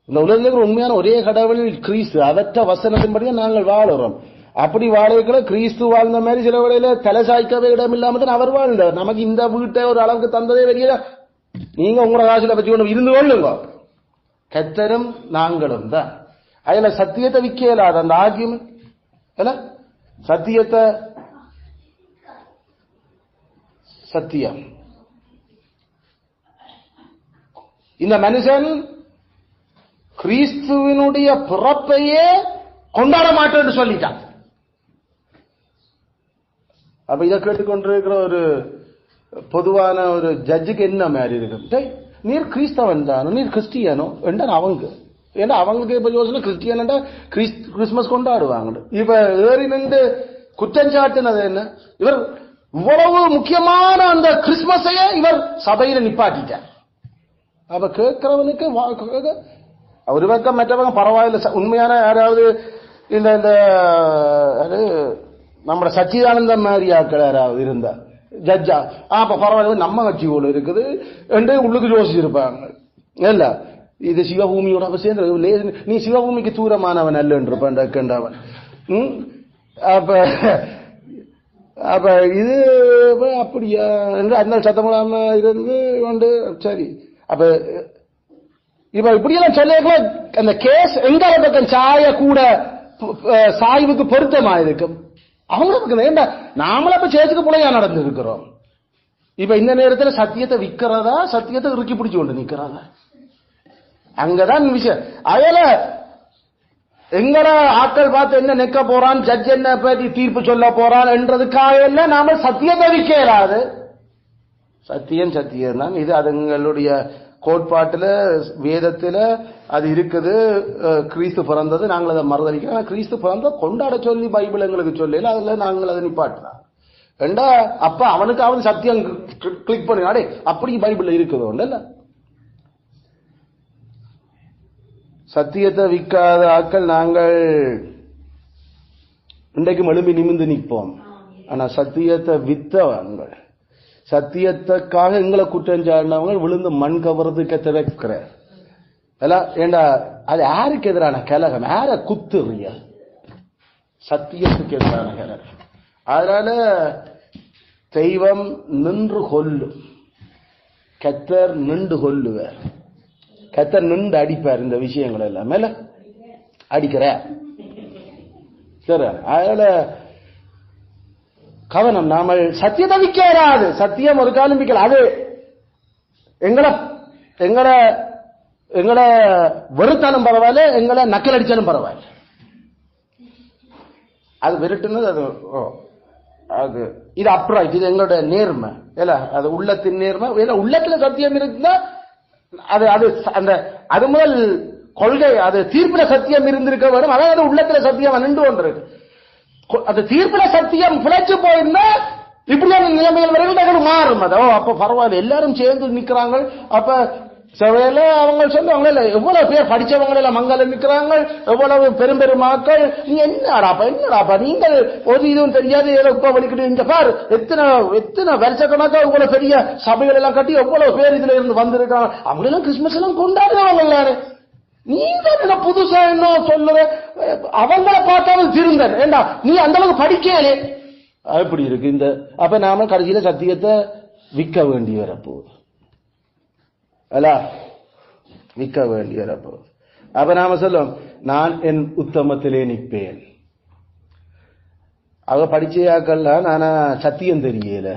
இந்த உலகத்தில் உண்மையான ஒரே கடவுள் கிறிஸ்து, அவற்ற வசனத்தின்படியே நாங்கள் வாழுறோம். அப்படி வாழ கிறிஸ்து வாழ்ந்த மாதிரி சில வேளையில தலை சாய்க்கவே இடம் இல்லாம தான் அவர் வாழ்ந்தார். நமக்கு இந்த வீட்டை ஒரு அளவுக்கு தந்ததே வெளியில நீங்க உங்களோட காசுல வச்சு கொண்டு இருந்து கொள்ளுங்க. கத்தரும் நாங்களும் தான். அதுல சத்தியத்தை விக்கலாத அந்த ஆகியம் சத்தியத்தை சத்தியம். இந்த மனுஷன் கிறிஸ்துவனுடைய பிறப்பையே கொண்டாட மாட்டேன்னு சொல்லிட்டான். அப்ப இதை கேட்டுக்கொண்டிருக்கிற ஒரு பொதுவான ஒரு ஜட்ஜுக்கு என்ன மாதிரி இருக்கு? நீர் கிறிஸ்தவன் தானோ, நீர் கிறிஸ்டியனோ என்றால் அவங்க ஏன்னா அவங்களுக்கு இப்ப யோசனை கிறிஸ்டியன் கிறிஸ்துமஸ் கொண்டாடுவாங்க. இப்ப ஏறி நின்று குற்றஞ்சாட்டுனது என்ன? இவர் இவ்வளவு முக்கியமான அந்த கிறிஸ்துமஸையே இவர் சபையில நிப்பாட்டிட்டார். அப்ப கேட்கிறவனுக்கு ஒரு பக்கம் மற்றவங்க பரவாயில்ல, உண்மையான யாராவது இந்த நம்ம சச்சிதானந்தம் மாதிரி ஆட்கள் யாராவது இருந்தா ஜட்ஜா அப்ப பரவாயில்ல நம்ம கட்சி போல இருக்குது என்று உள்ளுக்கு யோசிச்சிருப்பாங்க. இல்ல இது சிவபூமியோட சேர்ந்து நீ சிவபூமிக்கு தூரமானவன் அல்லன்றவன். அப்ப அப்ப இது அப்படியா என்று அந்த சத்தமிடாம இருந்து கொண்டு சரி. அப்ப இப்ப இப்படியெல்லாம் சொல்ல அந்த கேஸ் எங்கால பக்கம் சாய கூட சாய்வுக்கு பொருத்தமா இருக்கும். அவங்களுக்கு ஏண்டா நாமள இப்ப சேர்த்துக்கு போலையா நடந்து இருக்கிறோம். இப்ப இந்த நேரத்தில் சத்தியத்தை விக்கிறதா சத்தியத்தை இறுக்கி பிடிச்சு கொண்டு நிக்கிறதா? அங்கதான் விஷயம். அதனால எங்கட ஆட்கள் பார்த்து என்ன நெக்க போறான், ஜட்ஜ் என்ன பற்றி தீர்ப்பு சொல்ல போறான் என்றதுக்காக எல்லாம் நாம சத்தியத்தை விக்க இயலாது. சத்தியம் சத்தியம் தான். இது அதுங்களுடைய கோட்பாட்டுல வேதத்துல அது இருக்குது. கிறிஸ்து பிறந்தது, நாங்கள் அதை மறுதளிக்கிறோம். கிறிஸ்து பிறந்த கொண்டாட சொல்லி பைபிள் எங்களுக்கு சொல்லல, அதுல நாங்கள் அதை நிப்பாட்டலாம். ரெண்டா அப்ப அவனுக்கு அவன் சத்தியம் கிளிக் பண்ணி அப்படி பைபிள் இருக்குது ஒண்ணு. சத்தியத்தை விற்காத ஆட்கள் நாங்கள் இன்றைக்கும் எழும்பி நிமிந்து நிற்போம். ஆனா சத்தியத்தை வித்தவங்கள், சத்தியத்துக்காக எங்களை குற்றஞ்சாடினவங்க விழுந்து மண் கவர்றதுக்கு திறக்கிற ஏண்டா அது யாருக்கு எதிரான கலகம்? யார குத்துறிய? சத்தியத்துக்கு எதிரான கலகம். அதனால தெய்வம் நின்று கொல்லும், கத்தர் நின்று கொல்லுவார். கத்தர் நின்று அடிப்பார். இந்த விஷயங்கள் எல்லாம் மேல அடிக்கிற சரி. அதனால கவனம். நாம சத்தியத்தை விற்காது. சத்தியம் ஒரு காலம் விற்கல. அது எங்களை எங்களை எங்களை வெறுத்தாலும் பரவாயில்ல, எங்களை நக்கல் அடிச்சாலும் பரவாயில்ல. அது வெறுட்டுன்னு அது அது இது அப்ரைட். இது எங்களுடைய நேர்மை இல்ல, அது உள்ளத்தின் நேர்மை. உள்ளத்துல சத்தியம் இருக்குன்னா அது அது அந்த அது முதல் கொள்கை. அது தீர்ப்புல சத்தியம் இருந்திருக்க வேண்டும். அதாவது உள்ளத்துல சத்தியம் நின்று கொண்டிருக்கு. அந்த தீர்ப்புல சத்தியம் பிழைச்சு போயிருந்தா இப்படியான நிலைமைகள் வரைக்கும் மாறும். அதோ அப்ப பரவாயில்ல, எல்லாரும் சேர்ந்து நிக்கிறாங்க. அப்ப சபையில அவங்க சொல்லுவாங்க, எவ்வளவு பேர் படிச்சவங்க எல்லாம் மங்கள நிக்கிறாங்க, எவ்வளவு பெரும் பெருமாக்கள். நீ என்னடாப்பா நீங்கள் ஒரு இதுவும் தெரியாது இப்ப வலிக்கிட்டு இந்த பார் எத்தனை எத்தனை வருஷக்கணக்கா இவ்வளவு பெரிய சபைகள் எல்லாம் கட்டி எவ்வளவு பேர் இதுல இருந்து வந்திருக்காங்க. அவங்க எல்லாம் கிறிஸ்துமஸ் எல்லாம் கொண்டாடுறவங்க எல்லாரு. நீங்க என்ன புதுசா என்ன சொல்லுற? அவங்கள பார்த்தாலும் திருந்தன் ஏண்டா நீ அந்த அளவுக்கு படிக்கலே. அப்படி இருக்கு இந்த. அப்ப நாம கடைசியில சத்தியத்தை விற்க வேண்டி வரப்போகுது அல்ல, விற்க வேண்டி வரப்போகுது. அப்ப நாம சொல்லும், நான் என் உத்தமத்திலே நிற்பேன். அவ படிச்சையாக்கல்ல, நானா சத்தியம் தெரியல.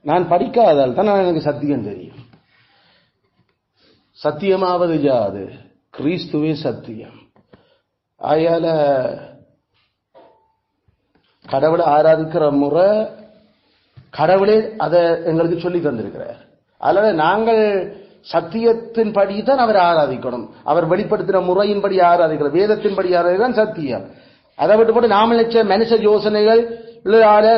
நான் படிக்காதால் தான் எனக்கு சத்தியம் தெரியும். சத்தியமாவது ஜாது கிறிஸ்துவே சத்தியம். ஆயால கடவுளை ஆராதிக்கிற முறை கடவுளே அதை எங்களுக்கு சொல்லி தந்திருக்கிறார். அதனால நாங்கள் சத்தியத்தின் படிதான் அவர் ஆராதிக்கணும். அவர் வெளிப்படுத்தின முறையின்படி ஆராதிக்கிறோம், வேதத்தின்படி ஆராதிக்கிறான் சத்தியம். அதை விட்டு போட்டு நாம நினைச்ச மனுஷ யோசனைகள்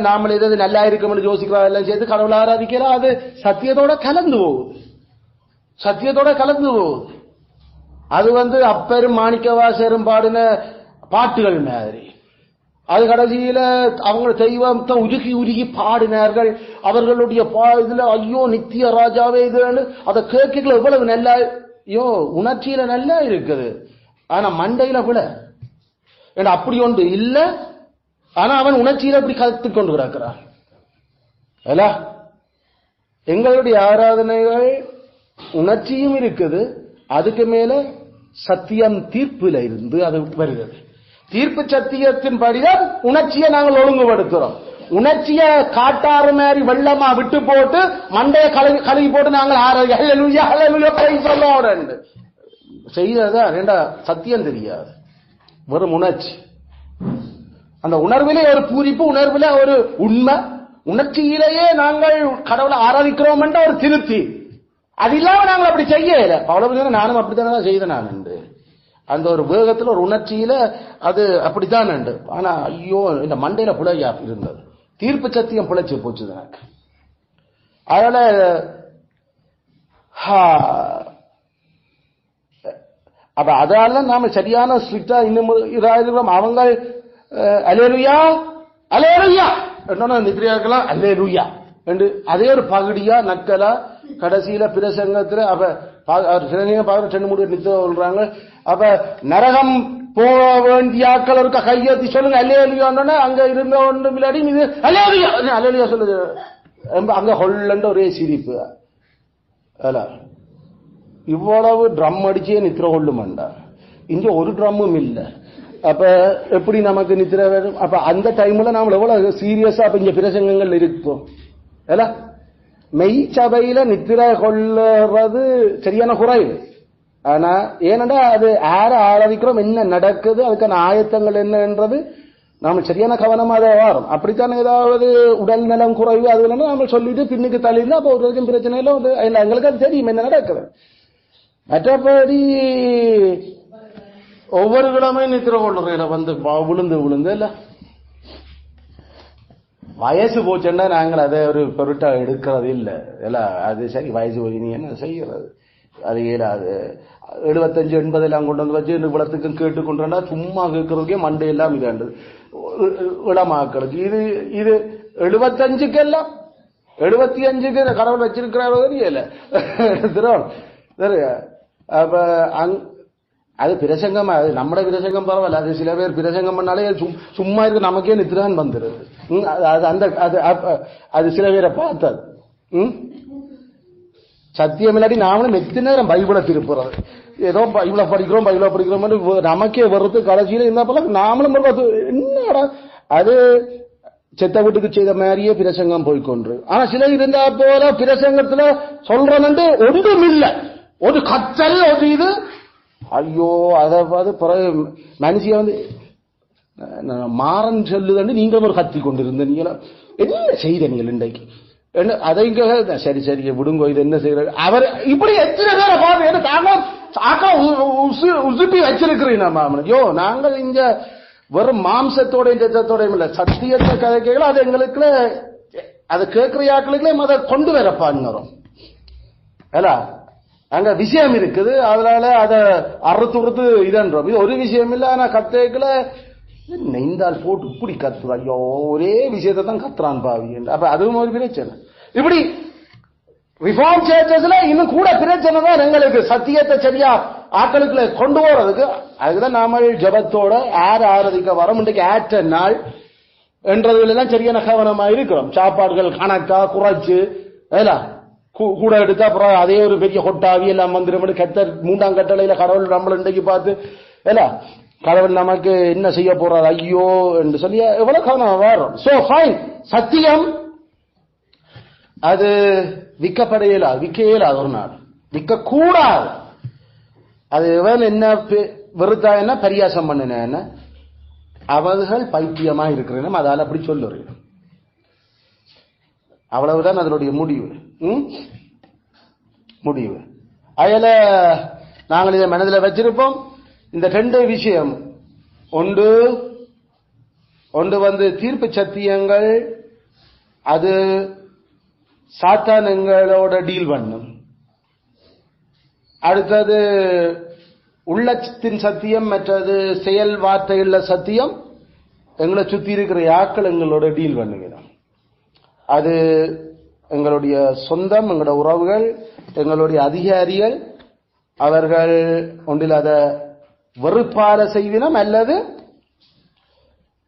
நாம எதாவது நல்லா இருக்கும் யோசிக்கிறோம் எல்லாம் சேர்த்து கடவுளை ஆராதிக்கலாம். அது சத்தியத்தோட கலந்து போகுது, சத்தியத்தோட கலந்து போகுது. அது அப்பெரும் மாணிக்கவாசரும் பாடின பாட்டுகள் மாதிரி. அது கடைசியில அவங்க தெய்வத்தை உருகி உருகி பாடினார்கள். அவர்களுடைய இதுல ஐயோ நித்திய ராஜாவே இதுன்னு அதை கேட்கல எவ்வளவு நல்லா, ஐயோ உணர்ச்சியில நல்லா இருக்குது. ஆனா மண்டையில விட ஏன்னா அப்படி ஒன்று இல்ல. ஆனா அவன் உணர்ச்சியில இப்படி கலத்து கொண்டு கிடக்கிறான். எங்களுடைய ஆராதனைகள் உணர்ச்சியும் இருக்குது, அதுக்கு மேல சத்தியம் தீர்ப்புல இருந்து அது வருகிறது. தீர்ப்பு சத்தியத்தின் படிதான் உணர்ச்சியை நாங்கள் ஒழுங்குபடுத்துறோம். உணர்ச்சியை காட்டாறு மாதிரி வெள்ளமா விட்டு போட்டு மண்டையை கழுவி போட்டு நாங்கள் செய்யறதா ரெண்டா சத்தியம் தெரியாது, வெறும் உணர்ச்சி. அந்த உணர்விலே ஒரு பூரிப்பு, உணர்விலே ஒரு உண்மை, உணர்ச்சியிலேயே நாங்கள் கடவுளை ஆராதிக்கிறோம் என்ற ஒரு திருப்தி. அது இல்லாம நாங்கள் அப்படி செய்யல. அவ்வளவு நானும் அப்படித்தானே செய்தேன் நான் என்று அந்த ஒரு வேகத்தில் ஒரு உணர்ச்சியில அது அப்படித்தான் உண்டு. ஆனா ஐயோ இந்த மண்டையில புழையா இருந்தது, தீர்ப்பு சத்தியம் புழைச்சு போச்சு எனக்கு. அதனால அப்ப அதால நாம சரியான ஸ்ட்ரிக்டா இன்னும் இதாயிருக்கிறோம். அவங்க அலேலுயா அலேலுயா என்ன நிதிரியாக்கலாம் அல்லேலுயா என்று அதே ஒரு பகுடியா நக்கலா கடைசியில பிரசங்கத்துல அப்ப ரெண்டு மூணு நித்த சொல்றாங்க. அப்ப நரகம் போக வேண்டிய ஆட்கள் இருக்க கையெழுத்தி சொல்லுங்க அல்லேலுயான்னு அங்க இருந்த ஒன்று மில்லாடி இது அல்லேலுயா அல்லேலுயா சொல்லுது. அங்க ஹொல்லண்ட ஒரே சிரிப்பு. இவ்வளவு ட்ரம் அடிச்சே நித்திர கொள்ளுமாண்டா, இங்க ஒரு ட்ரம்மும் இல்ல. அப்ப எப்படி நமக்கு நித்திர வரும்? அப்ப அந்த டைம்ல நாம எவ்வளவு சீரியஸா அப்ப இங்க பிரசங்கங்கள் இருப்போம். மெய் சபையில நித்திர கொள்ளுறது சரியான குறைவு. ஆனா ஏனண்டா அது யார ஆராதிக்கிறோம், என்ன நடக்குது, அதுக்கான ஆயத்தங்கள் என்னன்றது நாம சரியான கவனமா தான் வரும். அப்படித்தான் ஏதாவது உடல் நலம் குறைவு அது இல்லைன்னா நாம சொல்லிட்டு பின்னுக்கு தள்ளினா அப்போ ஒரு பிரச்சனை இல்லை, எங்களுக்கு அது தெரியும் என்ன நடக்குது. மற்றபடி ஒவ்வொரு கிழமை நித்திர கொள்ளுற வந்து விழுந்து விழுந்து இல்ல வயசு போச்சுன்னா நாங்கள் அதை ஒரு பொருட்டா எடுக்கிறது இல்லை. இல்ல அது சரி, வயசு போய் நீ என்ன செய்யறது, அது இயலாது. 75 80 எல்லாம் கொண்டு வந்து வச்சு விளத்துக்கும் கேட்டு கொண்டு சும்மா கேட்கறதுக்கே மண்டை எல்லாம் இதாண்டு இளமாக்களுக்கு. இது இது 75க்கு எல்லாம் 75க்கு கடவுள் வச்சிருக்கிறாரோ தெரியல. அப்ப அது பிரசங்கம், அது நம்மட பிரசங்கம் பரவாயில்ல. அது சில பேர் பிரசங்கம் பண்ணாலே சும்மா இருக்கு, நமக்கே நித்திரன் வந்துடுது. அது சில பேரை பார்த்தது சத்தியம் இல்லாட்டி நாமளும் நெத்தி நேரம் பைபிளை திருப்புறது, ஏதோ பைபிளை படிக்கிறோம் நமக்கே வருது. கடைசியில என்ன போல நாமளும் என்னடா அது செத்த வீட்டுக்கு செய்த மாதிரியே பிரசங்கம் போய்கொண்டு. ஆனா சில இருந்தா போல பிரசங்கத்துல சொல்றேன்னு ஒன்றும் இல்லை, ஒரு கத்தல் ஒரு இது. ஐயோ அதாவது மனுஷிய வந்து மாறன் சொல்லுதண்டு நீங்களும் ஒரு கத்தி கொண்டிருந்த நீங்கள என்ன செய்த நீங்கள் இன்றைக்கு என்ன அதை சரி சரி விடுங்கோ, இது என்ன செய்யறது அவர் இப்படி எத்தனை பேரை பார்த்து உசுப்பி வச்சிருக்கிறீங்க. ஐயோ நாங்கள் இங்க வெறும் மாம்சத்தோடையும் சத்தத்தோடையும் இல்ல, சத்தியத்தை கதை கேட்கல. அது எங்களுக்கு அதை கேட்கிற ஆக்களுக்குள்ளே அதை கொண்டு வரப்பாங்கிறோம். அங்க விஷயம் இருக்குது, அதனால அதை அறுத்துறது இதன்றோம். இது ஒரு விஷயம் இல்ல. ஆனா கத்தேக்குல நெய்ந்தால் போட்டு இப்படி கத்துறா, ஐயோ ஒரே விஷயத்தை தான் கத்துறான் பாவி. அப்ப அதுவும் ஒரு பிரச்சனை. இப்படி ரிஃபார்ம் சர்ச்சஸ்ல இன்னும் கூட பிரச்சனை தான் எங்களுக்கு, சத்தியத்தை சரியா ஆக்களுக்குள்ள கொண்டு போறதுக்கு. அதுதான் நாம ஜபத்தோட யார் ஆராதிக்க வரோம், இன்றைக்கு ஆற்ற நாள் என்றதுல எல்லாம் சரியான கவனமா இருக்கிறோம். சாப்பாடுகள் கணக்கா குறைச்சு கூட எடுத்து அப்புறம் அதே ஒரு பெரிய கொட்டாவி எல்லாம் வந்துடும். கத்தர் 3ஆம் கட்டளையில கடவுள் நம்மள இன்றைக்கு பார்த்து கடவுள் நமக்கு என்ன செய்ய போறாரு ஐயோ என்று சொல்லி எவ்வளவு கவனம் வரும். சோ ஃபைன், சத்தியம் அது விற்கப்பட இயலாது, விற்க இயலாது, ஒரு நாள் விற்க கூடாது. அது என்ன வெறுத்தா என்ன பரியாசம் பண்ணின என்ன அவர்கள் பைத்தியமா இருக்கிறேன், அதால அப்படி சொல்லுறேன். அவ்வளவுதான் அதனுடைய முடிவு. அயல நாங்கள் இதை மனதில் வச்சிருப்போம். இந்த 2 விஷயம், ஒன்று வந்து தீர்ப்பு சத்தியங்கள், அது சாத்தானங்களோட டீல் பண்ணும். அடுத்தது உள்ளத்தின் சத்தியம், மற்றது செயல் வார்த்தையுள்ள சத்தியம் எங்களை சுத்தி இருக்கிற ஆக்கள் எங்களோட டீல் பண்ணுகிறோம். அது எங்களுடைய சொந்தம், எங்களுடைய உறவுகள், எங்களுடைய அதிகாரிகள், அவர்கள் ஒன்றில் அதை வெறுப்பால செய்வினம் அல்லது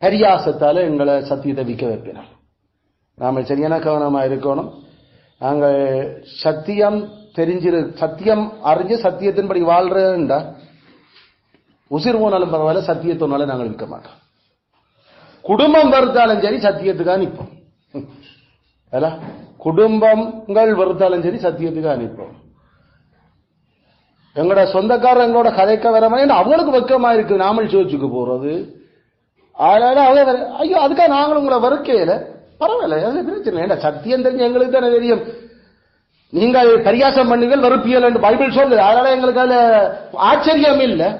பரியாசத்தால எங்களை சத்தியத்தை விற்க வைப்பினோம். நாம சரியான கவனமா இருக்கணும். நாங்கள் சத்தியம் சத்தியம் அறிஞ்சு சத்தியத்தின்படி வாழ்றா உசிர் போனாலும் பரவாயில்ல, சத்தியத்தினால நாங்கள் விற்க மாட்டோம். குடும்பம் வெறுத்தாலும் சரி சத்தியத்துக்காக நிற்போம். குடும்பங்கள் வெறுத்தாலும் சரி சத்தியத்துக்காக நிற்போம். எங்களோட சொந்தக்காரர் எங்களோட கதைக்க வர மாதிரி அவங்களுக்கு வெக்கமா இருக்கு, நாமல் சோச்சுக்கு போறது. அதனால அவங்க ஐயோ அதுக்காக நாங்களும் உங்களை வெறுக்கையில பரவாயில்ல, பிரச்சனை இல்லை. சத்தியம் தெரிஞ்சு எங்களுக்கு தானே தெரியும். நீங்கள் பரியாசம் பண்ணுங்கள் வெறுப்பியல் என்று பைபிள் சொல்லுது. அதனால எங்களுக்கு அதுல ஆச்சரியம் இல்லை.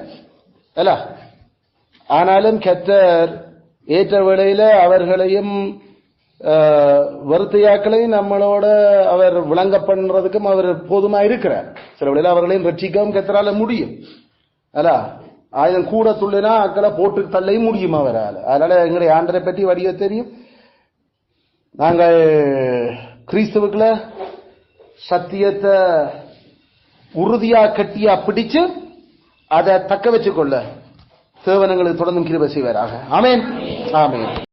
ஆனாலும் கர்த்தர் ஏற்ற வேளையில அவர்களையும் வருத்தையாக்களையும் நம்மளோட அவர் விளங்க பண்றதுக்கும் அவர் போதுமா இருக்கிறார். சில வேளையில அவர்களையும் ரட்சிக்கவும் கர்த்தரால முடியும். ஆயுதம் கூட துள்ளினா அக்களை போட்டு தள்ளையும் முடியும் அவரால். அதனால எங்களுடைய ஆண்டரை பற்றி வடிவ தெரியும். நாங்கள் கிறிஸ்துவுக்குள்ள சத்தியத்தை உறுதியா கட்டியா பிடிச்சு அதை தக்க வச்சுக்கொள்ள தேவனங்களுக்கு தொடர்ந்தும் கிருபை செய்வாராக. ஆமென், ஆமென்.